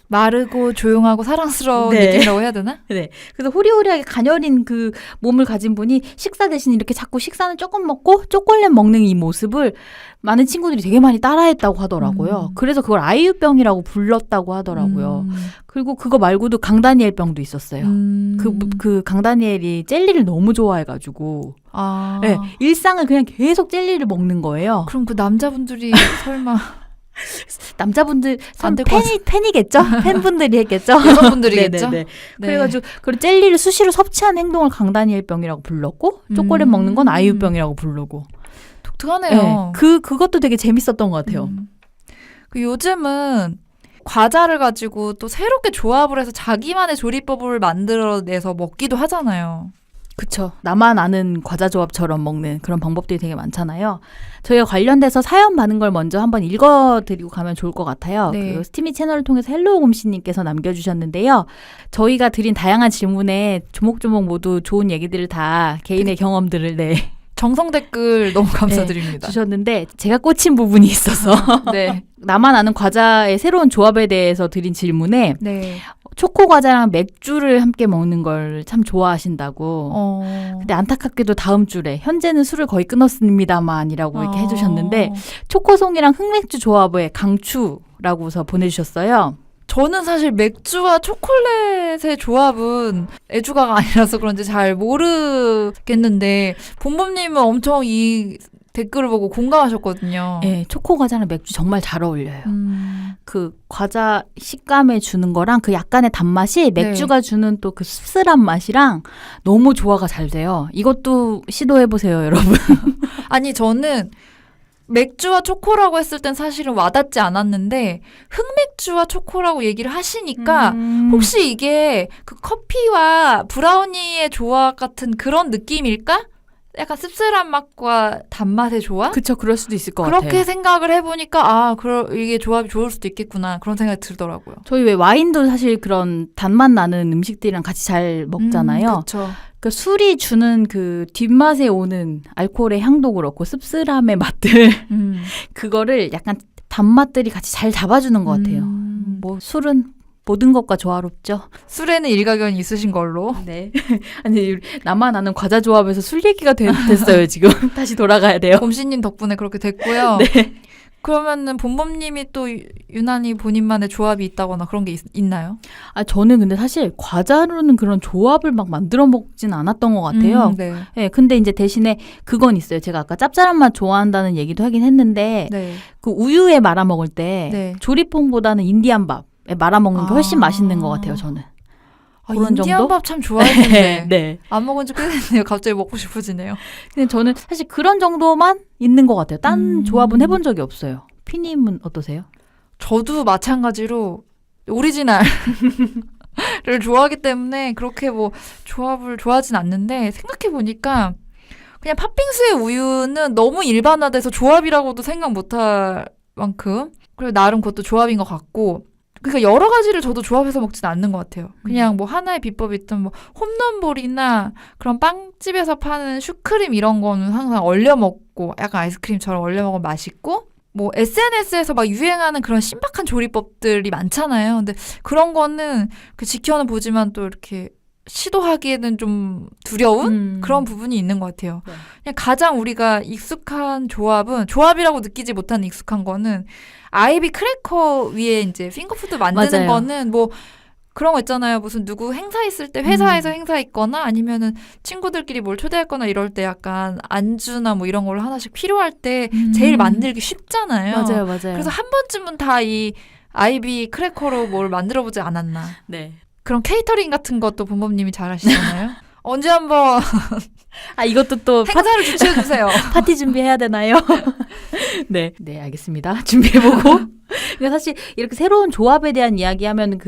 S1: 마르고 조용하고 사랑스러운
S2: 네.
S1: 느낌이라고 해야 되나?
S2: 네. 그래서 호리호리하게 가녀린 그 몸을 가진 분이 식사 대신 이렇게 자꾸 식사는 조금 먹고 초콜릿 먹는 이 모습을 많은 친구들이 되게 많이 따라했다고 하더라고요. 그래서 그걸 아이유병이라고 불렀다고 하더라고요. 그리고 그거 말고도 강다니엘병도 있었어요. 그 강다니엘이 젤리를 너무 좋아해가지고
S1: 아.
S2: 네, 일상을 그냥 계속 젤리를 먹는 거예요.
S1: 그럼 그 남자분들이 설마
S2: 남자분들
S1: 안 될 것
S2: 팬이겠죠? 팬분들이 했겠죠?
S1: 여성분들이겠죠?
S2: 네네네.
S1: 네.
S2: 그래가지고 그 젤리를 수시로 섭취한 행동을 강다니엘병이라고 불렀고 초콜릿 먹는 건 아이유병이라고 부르고.
S1: 독특하네요.
S2: 그것도 되게 재밌었던 것 같아요.
S1: 그 요즘은 과자를 가지고 또 새롭게 조합을 해서 자기만의 조리법을 만들어내서 먹기도 하잖아요.
S2: 그쵸. 나만 아는 과자 조합처럼 먹는 그런 방법들이 되게 많잖아요. 저희가 관련돼서 사연 받은 걸 먼저 한번 읽어드리고 가면 좋을 것 같아요.
S1: 네.
S2: 그 스티미 채널을 통해서 헬로우 곰씨님께서 남겨주셨는데요. 저희가 드린 다양한 질문에 조목조목 모두 좋은 얘기들을 다 개인의 경험들을
S1: 정성 댓글 너무 감사드립니다.
S2: 주셨는데 제가 꽂힌 부분이 있어서
S1: 네.
S2: 나만 아는 과자의 새로운 조합에 대해서 드린 질문에
S1: 네.
S2: 초코 과자랑 맥주를 함께 먹는 걸 참 좋아하신다고. 근데 안타깝게도 다음 줄에 현재는 술을 거의 끊었습니다만이라고 이렇게 해주셨는데 초코송이랑 흑맥주 조합의 강추라고서 보내주셨어요.
S1: 저는 사실 맥주와 초콜릿의 조합은 애주가가 아니라서 그런지 잘 모르겠는데 본범님은 엄청 이 댓글을 보고 공감하셨거든요.
S2: 네, 초코 과자랑 맥주 정말 잘 어울려요. 그 과자 식감에 주는 거랑 그 약간의 단맛이 맥주가 주는 또 그 씁쓸한 맛이랑 너무 조화가 잘 돼요. 이것도 시도해보세요, 여러분.
S1: 아니 저는 맥주와 초코라고 했을 땐 사실은 와닿지 않았는데 흑맥주와 초코라고 얘기를 하시니까 혹시 이게 그 커피와 브라우니의 조합 같은 그런 느낌일까? 약간 씁쓸한 맛과 단맛의 조합?
S2: 그쵸, 그럴 수도 있을 것
S1: 그렇게
S2: 같아요.
S1: 생각을 해보니까 이게 조합이 좋을 수도 있겠구나 그런 생각이 들더라고요.
S2: 저희 왜 와인도 사실 그런 단맛 나는 음식들이랑 같이 잘 먹잖아요.
S1: 그렇죠.
S2: 그 술이 주는 그 뒷맛에 오는 알코올의 향도 그렇고 씁쓸함의 맛들 그거를 약간 단맛들이 같이 잘 잡아주는 것 같아요. 뭐 술은 모든 것과 조화롭죠.
S1: 술에는 일가견이 있으신 걸로.
S2: 네. 아니 나만 아는 과자 조합에서 술 얘기가 됐어요 지금. 다시 돌아가야 돼요.
S1: 곰씨님 덕분에 그렇게 됐고요.
S2: 네.
S1: 그러면은 본범님이 또 유난히 본인만의 조합이 있다거나 그런 게 있나요?
S2: 아 저는 근데 사실 과자로는 그런 조합을 막 만들어 먹진 않았던 것 같아요.
S1: 네.
S2: 네, 근데 이제 대신에 그건 있어요. 제가 아까 짭짤한 맛 좋아한다는 얘기도 하긴 했는데
S1: 네.
S2: 그 우유에 말아 먹을 때
S1: 네.
S2: 조리퐁보다는 인디안 밥에 말아 먹는 게 훨씬 맛있는 것 같아요. 저는. 그런
S1: 인디안
S2: 정도?
S1: 밥 참 좋아했는데
S2: 네.
S1: 안 먹은 지 꽤 됐네요. 갑자기 먹고 싶어지네요.
S2: 근데 저는 사실 그런 정도만 있는 것 같아요. 딴 조합은 해본 적이 없어요. 피님은 어떠세요?
S1: 저도 마찬가지로 오리지널을 좋아하기 때문에 그렇게 뭐 조합을 좋아하진 않는데 생각해보니까 그냥 팥빙수의 우유는 너무 일반화돼서 조합이라고도 생각 못할 만큼 그리고 나름 그것도 조합인 것 같고 그러니까 여러 가지를 저도 조합해서 먹진 않는 것 같아요. 그냥 뭐 하나의 비법이 있든 뭐 홈런볼이나 그런 빵집에서 파는 슈크림 이런 거는 항상 얼려 먹고 약간 아이스크림처럼 얼려 먹으면 맛있고 뭐 SNS에서 막 유행하는 그런 신박한 조리법들이 많잖아요. 근데 그런 거는 그 지켜는 보지만 또 이렇게 시도하기에는 좀 두려운 그런 부분이 있는 것 같아요.
S2: 네.
S1: 그냥 가장 우리가 익숙한 조합이라고 느끼지 못하는 익숙한 거는 아이비 크래커 위에 이제 핑거푸드 만드는
S2: 맞아요.
S1: 거는 뭐 그런 거 있잖아요. 무슨 누구 행사 있을 때 회사에서 행사 있거나 아니면은 친구들끼리 뭘 초대했거나 이럴 때 약간 안주나 뭐 이런 걸로 하나씩 필요할 때 제일 만들기 쉽잖아요.
S2: 맞아요.
S1: 그래서 한 번쯤은 다 이 아이비 크래커로 뭘 만들어보지 않았나.
S2: 네.
S1: 그런 케이터링 같은 것도 본범님이 잘 하시잖아요. 언제 한번
S2: 이것도 또
S1: 행사를 주최해주세요.
S2: 파티 준비해야 되나요? 네. 네, 알겠습니다. 준비해보고. 그러니까 사실 이렇게 새로운 조합에 대한 이야기하면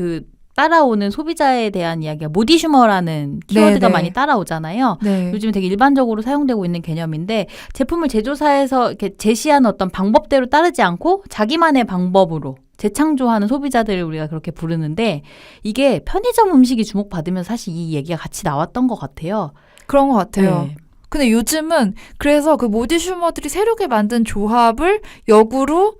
S2: 따라오는 소비자에 대한 이야기가 모디슈머라는 키워드가
S1: 네네.
S2: 많이 따라오잖아요.
S1: 네.
S2: 요즘에 되게 일반적으로 사용되고 있는 개념인데 제품을 제조사에서 이렇게 제시한 어떤 방법대로 따르지 않고 자기만의 방법으로 재창조하는 소비자들을 우리가 그렇게 부르는데 이게 편의점 음식이 주목받으면 사실 이 얘기가 같이 나왔던 것 같아요.
S1: 그런 것 같아요.
S2: 네.
S1: 근데 요즘은 그래서 그 모디슈머들이 새롭게 만든 조합을 역으로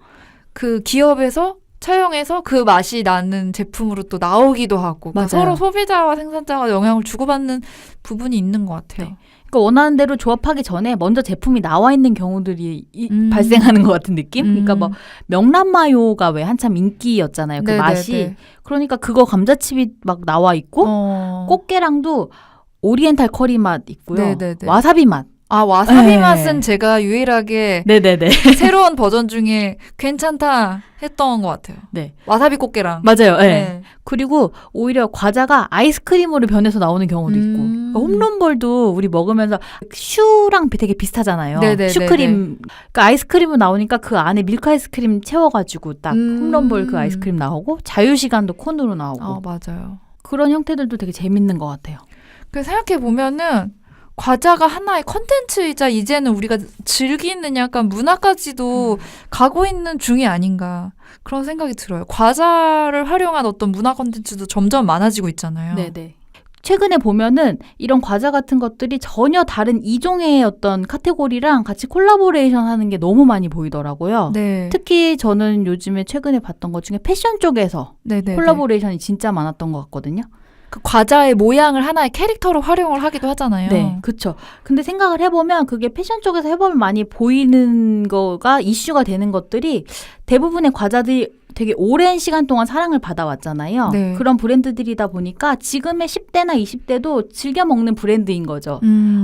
S1: 그 기업에서 차용해서 그 맛이 나는 제품으로 또 나오기도 하고 그러니까
S2: 맞아요.
S1: 서로 소비자와 생산자가 영향을 주고받는 부분이 있는 것 같아요.
S2: 네. 그러니까 원하는 대로 조합하기 전에 먼저 제품이 나와 있는 경우들이 발생하는 것 같은 느낌? 그러니까 뭐 명란마요가 왜 한참 인기였잖아요. 그
S1: 네네네.
S2: 맛이. 그러니까 그거 감자칩이 막 나와 있고 꽃게랑도 오리엔탈 커리 맛 있고요.
S1: 네네네.
S2: 와사비 맛.
S1: 와사비
S2: 네.
S1: 맛은 제가 유일하게
S2: 네네네.
S1: 새로운 버전 중에 괜찮다 했던 것 같아요.
S2: 네.
S1: 와사비 꽃게랑.
S2: 맞아요. 네. 그리고 오히려 과자가 아이스크림으로 변해서 나오는 경우도 있고 그러니까 홈런볼도 우리 먹으면서 슈랑 되게 비슷하잖아요.
S1: 네네네네.
S2: 슈크림. 그러니까 아이스크림은 나오니까 그 안에 밀크 아이스크림 채워가지고 딱 홈런볼 그 아이스크림 나오고 자유시간도 콘으로 나오고
S1: 맞아요.
S2: 그런 형태들도 되게 재밌는 것 같아요.
S1: 그래서 생각해보면은 과자가 하나의 컨텐츠이자 이제는 우리가 즐기는 약간 문화까지도 가고 있는 중이 아닌가 그런 생각이 들어요. 과자를 활용한 어떤 문화 컨텐츠도 점점 많아지고 있잖아요.
S2: 네네. 최근에 보면은 이런 과자 같은 것들이 전혀 다른 이종의 어떤 카테고리랑 같이 콜라보레이션 하는 게 너무 많이 보이더라고요.
S1: 네.
S2: 특히 저는 요즘에 최근에 봤던 것 중에 패션 쪽에서
S1: 네네.
S2: 콜라보레이션이 진짜 많았던 것 같거든요.
S1: 그 과자의 모양을 하나의 캐릭터로 활용을 하기도 하잖아요.
S2: 네, 그렇죠. 근데 생각을 해보면 그게 패션 쪽에서 해보면 많이 보이는 거가 이슈가 되는 것들이 대부분의 과자들이 되게 오랜 시간 동안 사랑을 받아왔잖아요.
S1: 네.
S2: 그런 브랜드들이다 보니까 지금의 10대나 20대도 즐겨 먹는 브랜드인 거죠.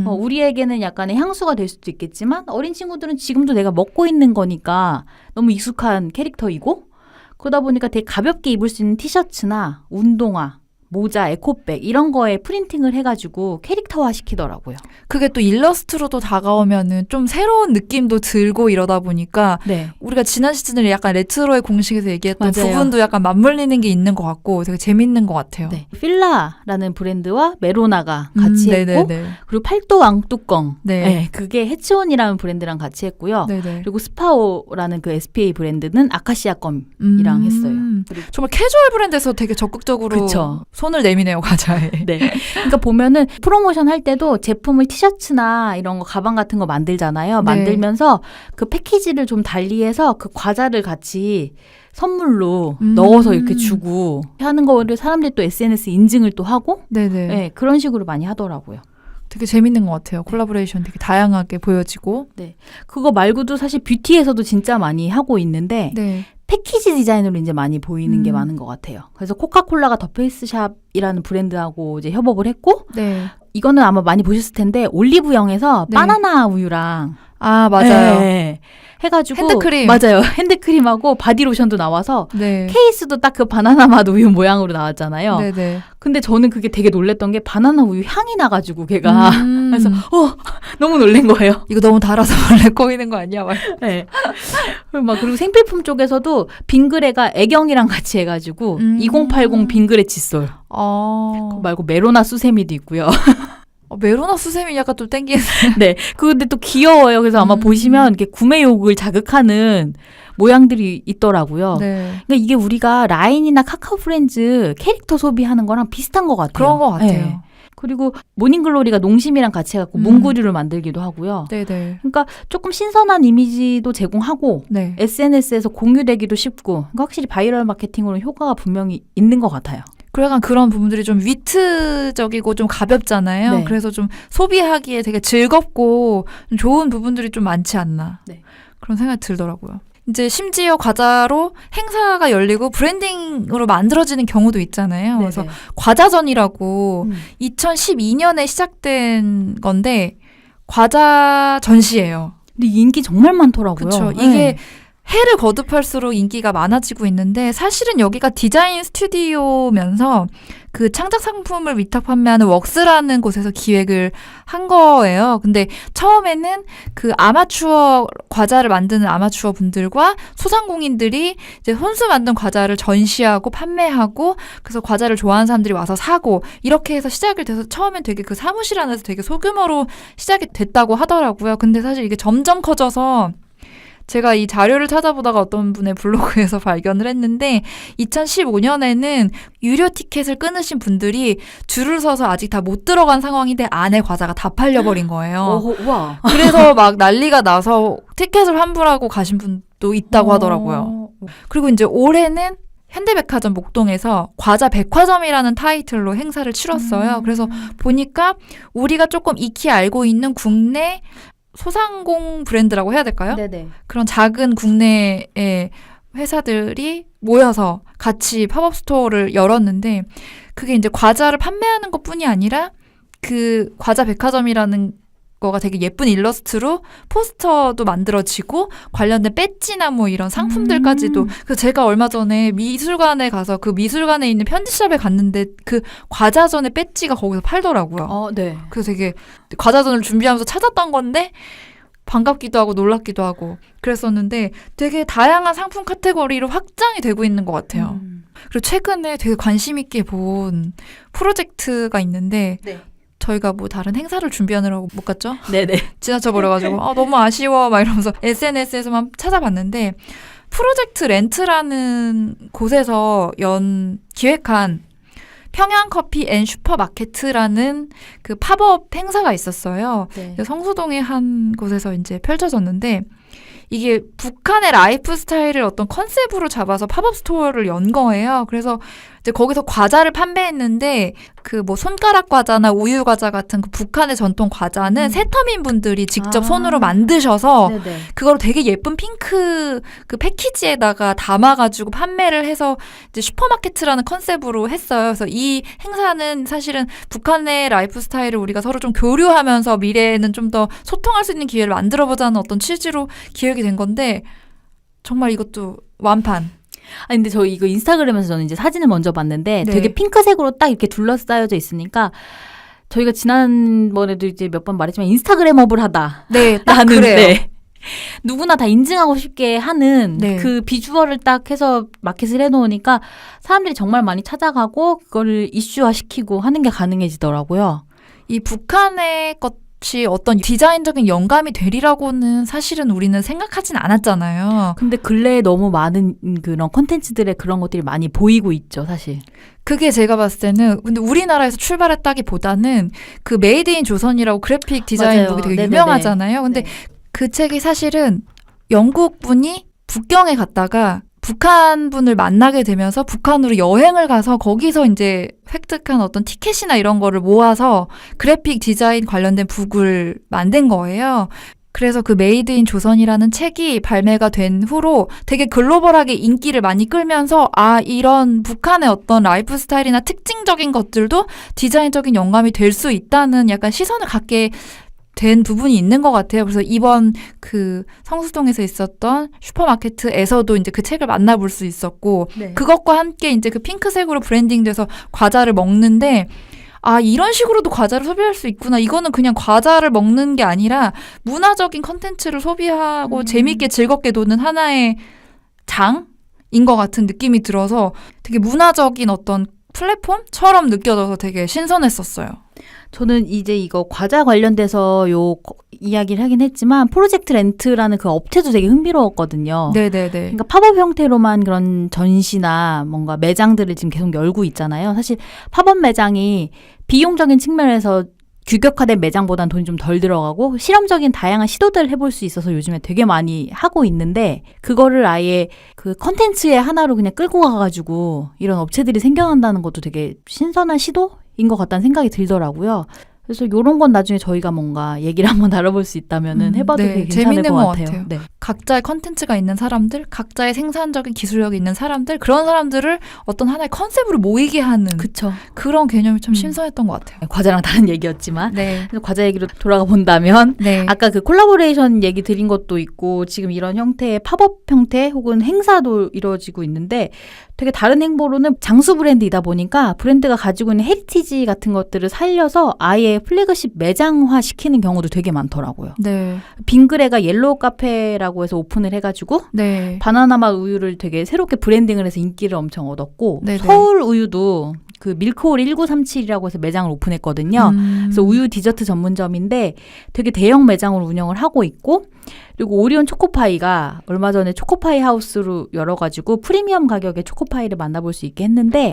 S2: 우리에게는 약간의 향수가 될 수도 있겠지만 어린 친구들은 지금도 내가 먹고 있는 거니까 너무 익숙한 캐릭터이고 그러다 보니까 되게 가볍게 입을 수 있는 티셔츠나 운동화 모자, 에코백 이런 거에 프린팅을 해가지고 캐릭터화 시키더라고요.
S1: 그게 또 일러스트로도 다가오면은 좀 새로운 느낌도 들고 이러다 보니까
S2: 네.
S1: 우리가 지난 시즌에 약간 레트로의 공식에서 얘기했던
S2: 맞아요.
S1: 부분도 약간 맞물리는 게 있는 것 같고 되게 재밌는 것 같아요.
S2: 네. 필라라는 브랜드와 메로나가 같이 했고
S1: 네네네.
S2: 그리고 팔도 왕뚜껑
S1: 네.
S2: 그게 해치온이라는 브랜드랑 같이 했고요.
S1: 네네.
S2: 그리고 스파오라는 그 SPA 브랜드는 아카시아 껌이랑 했어요. 그리고
S1: 정말 캐주얼 브랜드에서 되게 적극적으로
S2: 그쵸.
S1: 손을 내미네요, 과자에.
S2: 네. 그러니까 보면은 프로모션 할 때도 제품을 티셔츠나 이런 거 가방 같은 거 만들잖아요.
S1: 네.
S2: 만들면서 그 패키지를 좀 달리해서 그 과자를 같이 선물로 넣어서 이렇게 주고 하는 거를 사람들이 또 SNS 인증을 또 하고
S1: 네네.
S2: 네, 그런 식으로 많이 하더라고요.
S1: 되게 재밌는 것 같아요. 콜라보레이션 되게 다양하게 보여지고.
S2: 그거 말고도 사실 뷰티에서도 진짜 많이 하고 있는데
S1: 네.
S2: 패키지 디자인으로 이제 많이 보이는 게 많은 것 같아요. 그래서 코카콜라가 더 페이스샵이라는 브랜드하고 이제 협업을 했고
S1: 네.
S2: 이거는 아마 많이 보셨을 텐데 올리브영에서
S1: 네.
S2: 바나나 우유랑
S1: 맞아요.
S2: 네, 해가지고
S1: 핸드크림.
S2: 맞아요. 핸드크림하고 바디로션도 나와서
S1: 네.
S2: 케이스도 딱 그 바나나 맛 우유 모양으로 나왔잖아요.
S1: 네네.
S2: 근데 저는 그게 되게 놀랬던 게 바나나 우유 향이 나가지고 걔가 그래서 너무 놀란 거예요.
S1: 이거 너무 달아서 원래 꼬이는 거 아니야? 막.
S2: 네. 그리고 생필품 쪽에서도 빙그레가 애경이랑 같이 해가지고 2080 빙그레 칫솔. 그거 말고 메로나 수세미도 있고요.
S1: 메로나 수세미 약간 좀 땡기는.
S2: 네. 근데 또 귀여워요. 그래서 아마 보시면 이렇게 구매욕을 자극하는 모양들이 있더라고요.
S1: 네.
S2: 그러니까 이게 우리가 라인이나 카카오 프렌즈 캐릭터 소비하는 거랑 비슷한 것 같아요.
S1: 그런 것 같아요.
S2: 네. 그리고 모닝글로리가 농심이랑 같이 해갖고 문구류를 만들기도 하고요.
S1: 네네.
S2: 그러니까 조금 신선한 이미지도 제공하고
S1: 네.
S2: SNS에서 공유되기도 쉽고 그러니까 확실히 바이럴 마케팅으로 효과가 분명히 있는 것 같아요.
S1: 그리고 약간 그런 부분들이 좀 위트적이고 좀 가볍잖아요.
S2: 네.
S1: 그래서 좀 소비하기에 되게 즐겁고 좀 좋은 부분들이 좀 많지 않나.
S2: 네.
S1: 그런 생각이 들더라고요. 이제 심지어 과자로 행사가 열리고 브랜딩으로 만들어지는 경우도 있잖아요. 그래서
S2: 네네.
S1: 과자전이라고 2012년에 시작된 건데 과자 전시예요.
S2: 근데 인기 정말 많더라고요.
S1: 그렇죠.
S2: 네.
S1: 이게 해를 거듭할수록 인기가 많아지고 있는데 사실은 여기가 디자인 스튜디오면서 그 창작 상품을 위탁 판매하는 웍스라는 곳에서 기획을 한 거예요. 근데 처음에는 그 아마추어 과자를 만드는 아마추어 분들과 소상공인들이 이제 혼수 만든 과자를 전시하고 판매하고 그래서 과자를 좋아하는 사람들이 와서 사고 이렇게 해서 시작이 돼서 처음엔 되게 그 사무실 안에서 되게 소규모로 시작이 됐다고 하더라고요. 근데 사실 이게 점점 커져서 제가 이 자료를 찾아보다가 어떤 분의 블로그에서 발견을 했는데 2015년에는 유료 티켓을 끊으신 분들이 줄을 서서 아직 다 못 들어간 상황인데 안에 과자가 다 팔려버린 거예요.
S2: 와.
S1: 그래서 막 난리가 나서 티켓을 환불하고 가신 분도 있다고 하더라고요. 그리고 이제 올해는 현대백화점 목동에서 과자 백화점이라는 타이틀로 행사를 치렀어요. 그래서 보니까 우리가 조금 익히 알고 있는 국내 소상공 브랜드라고 해야 될까요?
S2: 네네.
S1: 그런 작은 국내의 회사들이 모여서 같이 팝업 스토어를 열었는데 그게 이제 과자를 판매하는 것뿐이 아니라 그 과자 백화점이라는 거가 되게 예쁜 일러스트로 포스터도 만들어지고 관련된 배지나 뭐 이런 상품들까지도 그래서 제가 얼마 전에 미술관에 가서 그 미술관에 있는 편지샵에 갔는데 그 과자전의 배지가 거기서 팔더라고요.
S2: 네.
S1: 그래서 되게 과자전을 준비하면서 찾았던 건데 반갑기도 하고 놀랍기도 하고 그랬었는데 되게 다양한 상품 카테고리로 확장이 되고 있는 것 같아요. 그리고 최근에 되게 관심 있게 본 프로젝트가 있는데
S2: 네.
S1: 저희가 뭐 다른 행사를 준비하느라고 못 갔죠?
S2: 네네.
S1: 지나쳐 버려가지고 너무 아쉬워 막 이러면서 SNS에서만 찾아봤는데 프로젝트 렌트라는 곳에서 기획한 평양커피 앤 슈퍼마켓이라는 그 팝업 행사가 있었어요.
S2: 네.
S1: 성수동의 한 곳에서 이제 펼쳐졌는데 이게 북한의 라이프 스타일을 어떤 컨셉으로 잡아서 팝업 스토어를 연 거예요. 그래서 이제 거기서 과자를 판매했는데 그 뭐 손가락 과자나 우유 과자 같은 그 북한의 전통 과자는 세터민 분들이 직접 손으로 만드셔서
S2: 네네.
S1: 그걸 되게 예쁜 핑크 그 패키지에다가 담아가지고 판매를 해서 이제 슈퍼마켓이라는 컨셉으로 했어요. 그래서 이 행사는 사실은 북한의 라이프 스타일을 우리가 서로 좀 교류하면서 미래에는 좀 더 소통할 수 있는 기회를 만들어보자는 어떤 취지로 기획이 된 건데 정말 이것도 완판.
S2: 아니 근데 저 이거 인스타그램에서 저는 이제 사진을 먼저 봤는데
S1: 네.
S2: 되게 핑크색으로 딱 이렇게 둘러싸여져 있으니까 저희가 지난번에도 이제 몇 번 말했지만 인스타그램업을 하다.
S1: 네, 딱
S2: 라는,
S1: 그래요.
S2: 네. 누구나 다 인증하고 싶게 하는
S1: 네.
S2: 그 비주얼을 딱 해서 마켓을 해놓으니까 사람들이 정말 많이 찾아가고 그거를 이슈화시키고 하는 게 가능해지더라고요.
S1: 이 북한의 것이 어떤 디자인적인 영감이 되리라고는 사실은 우리는 생각하진 않았잖아요.
S2: 근데 근래에 너무 많은 그런 콘텐츠들의 그런 것들이 많이 보이고 있죠, 사실.
S1: 그게 제가 봤을 때는 근데 우리나라에서 출발했다기보다는 그 메이드 인 조선이라고 그래픽 디자인북이
S2: 맞아요.
S1: 되게
S2: 네네네.
S1: 유명하잖아요. 근데
S2: 네.
S1: 그 책이 사실은 영국 분이 북경에 갔다가 북한 분을 만나게 되면서 북한으로 여행을 가서 거기서 이제 획득한 어떤 티켓이나 이런 거를 모아서 그래픽 디자인 관련된 북을 만든 거예요. 그래서 그 메이드 인 조선이라는 책이 발매가 된 후로 되게 글로벌하게 인기를 많이 끌면서 이런 북한의 어떤 라이프 스타일이나 특징적인 것들도 디자인적인 영감이 될 수 있다는 약간 시선을 갖게 된 부분이 있는 것 같아요. 그래서 이번 그 성수동에서 있었던 슈퍼마켓에서도 이제 그 책을 만나볼 수 있었고
S2: 네.
S1: 그것과 함께 이제 그 핑크색으로 브랜딩돼서 과자를 먹는데 이런 식으로도 과자를 소비할 수 있구나. 이거는 그냥 과자를 먹는 게 아니라 문화적인 컨텐츠를 소비하고 재밌게 즐겁게 노는 하나의 장인 것 같은 느낌이 들어서 되게 문화적인 어떤 플랫폼처럼 느껴져서 되게 신선했었어요.
S2: 저는 이제 이거 과자 관련돼서 이야기를 하긴 했지만 프로젝트 렌트라는 그 업체도 되게 흥미로웠거든요.
S1: 네네네.
S2: 그러니까 팝업 형태로만 그런 전시나 뭔가 매장들을 지금 계속 열고 있잖아요. 사실 팝업 매장이 비용적인 측면에서 규격화된 매장보다는 돈이 좀 덜 들어가고 실험적인 다양한 시도들을 해볼 수 있어서 요즘에 되게 많이 하고 있는데 그거를 아예 그 컨텐츠의 하나로 그냥 끌고 가가지고 이런 업체들이 생겨난다는 것도 되게 신선한 시도인 것 같다는 생각이 들더라고요. 그래서 이런 건 나중에 저희가 뭔가 얘기를 한번 다뤄볼 수 있다면 해봐도
S1: 네,
S2: 되게 괜찮을
S1: 재밌는
S2: 것
S1: 것
S2: 같아요. 네.
S1: 각자의 컨텐츠가 있는 사람들, 각자의 생산적인 기술력이 있는 사람들, 그런 사람들을 어떤 하나의 컨셉으로 모이게 하는
S2: 그쵸.
S1: 그런 개념이 참 신선했던 것 같아요.
S2: 과자랑 다른 얘기였지만
S1: 네.
S2: 그래서 과자 얘기로 돌아가 본다면
S1: 네.
S2: 아까 그 콜라보레이션 얘기 드린 것도 있고 지금 이런 형태의 팝업 형태 혹은 행사도 이루어지고 있는데 되게 다른 행보로는 장수 브랜드이다 보니까 브랜드가 가지고 있는 헤리티지 같은 것들을 살려서 아예 플래그십 매장화 시키는 경우도 되게 많더라고요.
S1: 네.
S2: 빙그레가 옐로우 카페라고 해서 오픈을 해가지고
S1: 네.
S2: 바나나맛 우유를 되게 새롭게 브랜딩을 해서 인기를 엄청 얻었고
S1: 네네.
S2: 서울 우유도 그 밀크홀 1937이라고 해서 매장을 오픈했거든요. 그래서 우유 디저트 전문점인데 되게 대형 매장으로 운영을 하고 있고 그리고 오리온 초코파이가 얼마 전에 초코파이 하우스로 열어가지고 프리미엄 가격에 초코파이를 만나볼 수 있게 했는데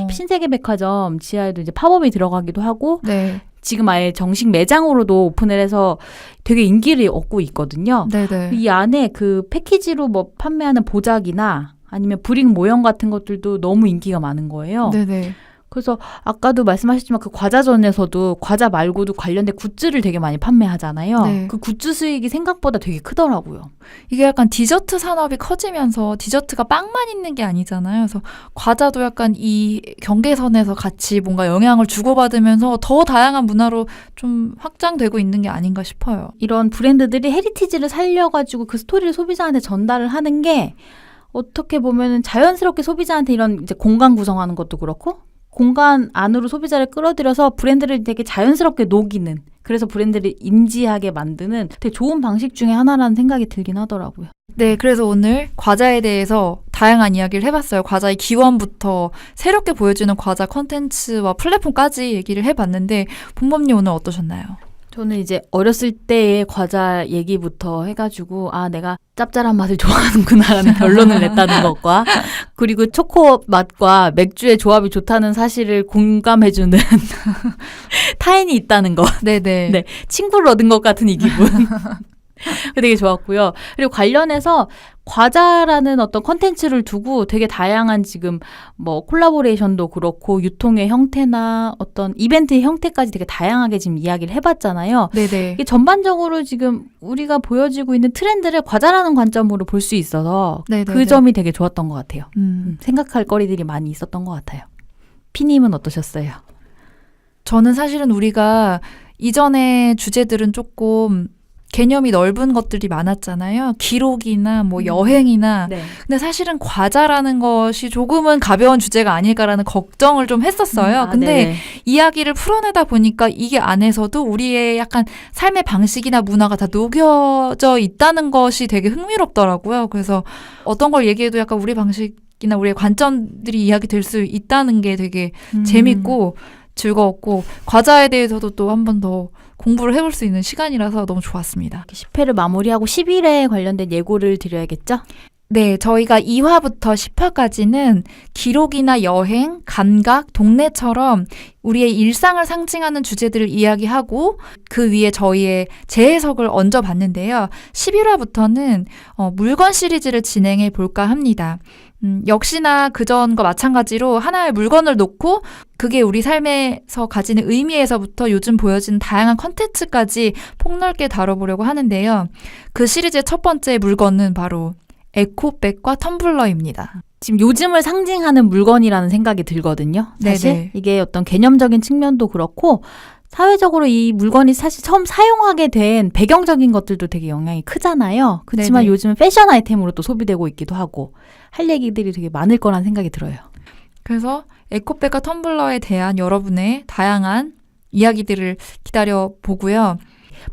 S2: 신세계백화점 지하에도 이제 팝업이 들어가기도 하고
S1: 네.
S2: 지금 아예 정식 매장으로도 오픈을 해서 되게 인기를 얻고 있거든요.
S1: 네네.
S2: 이 안에 그 패키지로 뭐 판매하는 보자기나 아니면 브릭 모형 같은 것들도 너무 인기가 많은 거예요.
S1: 네네.
S2: 그래서 아까도 말씀하셨지만 그 과자전에서도 과자 말고도 관련된 굿즈를 되게 많이 판매하잖아요.
S1: 네.
S2: 그 굿즈 수익이 생각보다 되게 크더라고요.
S1: 이게 약간 디저트 산업이 커지면서 디저트가 빵만 있는 게 아니잖아요. 그래서 과자도 약간 이 경계선에서 같이 뭔가 영향을 주고받으면서 더 다양한 문화로 좀 확장되고 있는 게 아닌가 싶어요.
S2: 이런 브랜드들이 헤리티지를 살려가지고 그 스토리를 소비자한테 전달을 하는 게 어떻게 보면은 자연스럽게 소비자한테 이런 이제 공간 구성하는 것도 그렇고 공간 안으로 소비자를 끌어들여서 브랜드를 되게 자연스럽게 녹이는 그래서 브랜드를 인지하게 만드는 되게 좋은 방식 중에 하나라는 생각이 들긴 하더라고요.
S1: 네, 그래서 오늘 과자에 대해서 다양한 이야기를 해봤어요. 과자의 기원부터 새롭게 보여주는 과자 컨텐츠와 플랫폼까지 얘기를 해봤는데 본범님 오늘 어떠셨나요?
S2: 저는 이제 어렸을 때의 과자 얘기부터 해가지고 아 내가 짭짤한 맛을 좋아하는구나라는 결론을 냈다는 것과 그리고 초코 맛과 맥주의 조합이 좋다는 사실을 공감해주는 타인이 있다는 것.
S1: 네네.
S2: 네, 친구를 얻은 것 같은 이 기분. 되게 좋았고요. 그리고 관련해서 과자라는 어떤 컨텐츠를 두고 되게 다양한 지금 뭐 콜라보레이션도 그렇고 유통의 형태나 어떤 이벤트의 형태까지 되게 다양하게 지금 이야기를 해봤잖아요.
S1: 네네.
S2: 이게 전반적으로 지금 우리가 보여지고 있는 트렌드를 과자라는 관점으로 볼 수 있어서
S1: 네네네.
S2: 그 점이 되게 좋았던 것 같아요.
S1: 음.
S2: 생각할 거리들이 많이 있었던 것 같아요. 피님은 어떠셨어요?
S1: 저는 사실은 우리가 이전의 주제들은 조금 개념이 넓은 것들이 많았잖아요. 기록이나 뭐 여행이나.
S2: 네.
S1: 근데 사실은 과자라는 것이 조금은 가벼운 주제가 아닐까라는 걱정을 좀 했었어요. 근데
S2: 네네.
S1: 이야기를 풀어내다 보니까 이게 안에서도 우리의 약간 삶의 방식이나 문화가 다 녹여져 있다는 것이 되게 흥미롭더라고요. 그래서 어떤 걸 얘기해도 약간 우리 방식이나 우리의 관점들이 이야기될 수 있다는 게 되게 재밌고 즐거웠고 과자에 대해서도 또 한 번 더 공부를 해볼 수 있는 시간이라서 너무 좋았습니다.
S2: 10회를 마무리하고 11회에 관련된 예고를 드려야겠죠?
S1: 네, 저희가 2화부터 10화까지는 기록이나 여행, 감각, 동네처럼 우리의 일상을 상징하는 주제들을 이야기하고 그 위에 저희의 재해석을 얹어봤는데요. 11화부터는 물건 시리즈를 진행해 볼까 합니다. 역시나 그전과 마찬가지로 하나의 물건을 놓고 그게 우리 삶에서 가지는 의미에서부터 요즘 보여지는 다양한 컨텐츠까지 폭넓게 다뤄보려고 하는데요. 그 시리즈의 첫 번째 물건은 바로 에코백과 텀블러입니다.
S2: 지금 요즘을 상징하는 물건이라는 생각이 들거든요. 사실
S1: 네네.
S2: 이게 어떤 개념적인 측면도 그렇고 사회적으로 이 물건이 사실 처음 사용하게 된 배경적인 것들도 되게 영향이 크잖아요. 그렇지만
S1: 네네.
S2: 요즘은 패션 아이템으로 또 소비되고 있기도 하고 할 얘기들이 되게 많을 거란 생각이 들어요.
S1: 그래서 에코백과 텀블러에 대한 여러분의 다양한 이야기들을 기다려보고요.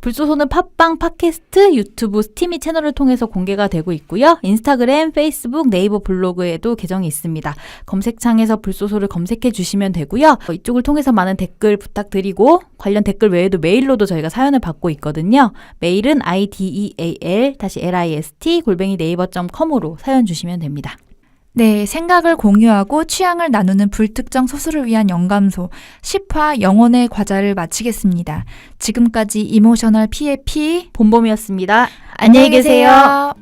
S2: 불소소는 팟빵, 팟캐스트, 유튜브, 스티미 채널을 통해서 공개가 되고 있고요. 인스타그램, 페이스북, 네이버 블로그에도 계정이 있습니다. 검색창에서 불소소를 검색해 주시면 되고요. 이쪽을 통해서 많은 댓글 부탁드리고 관련 댓글 외에도 메일로도 저희가 사연을 받고 있거든요. 메일은 ideal-list@naver.com으로 사연 주시면 됩니다.
S1: 네, 생각을 공유하고 취향을 나누는 불특정 소수를 위한 영감소 10화 영혼의 과자를 마치겠습니다. 지금까지 이모셔널 PAP
S2: 본봄이었습니다.
S1: 안녕히 계세요.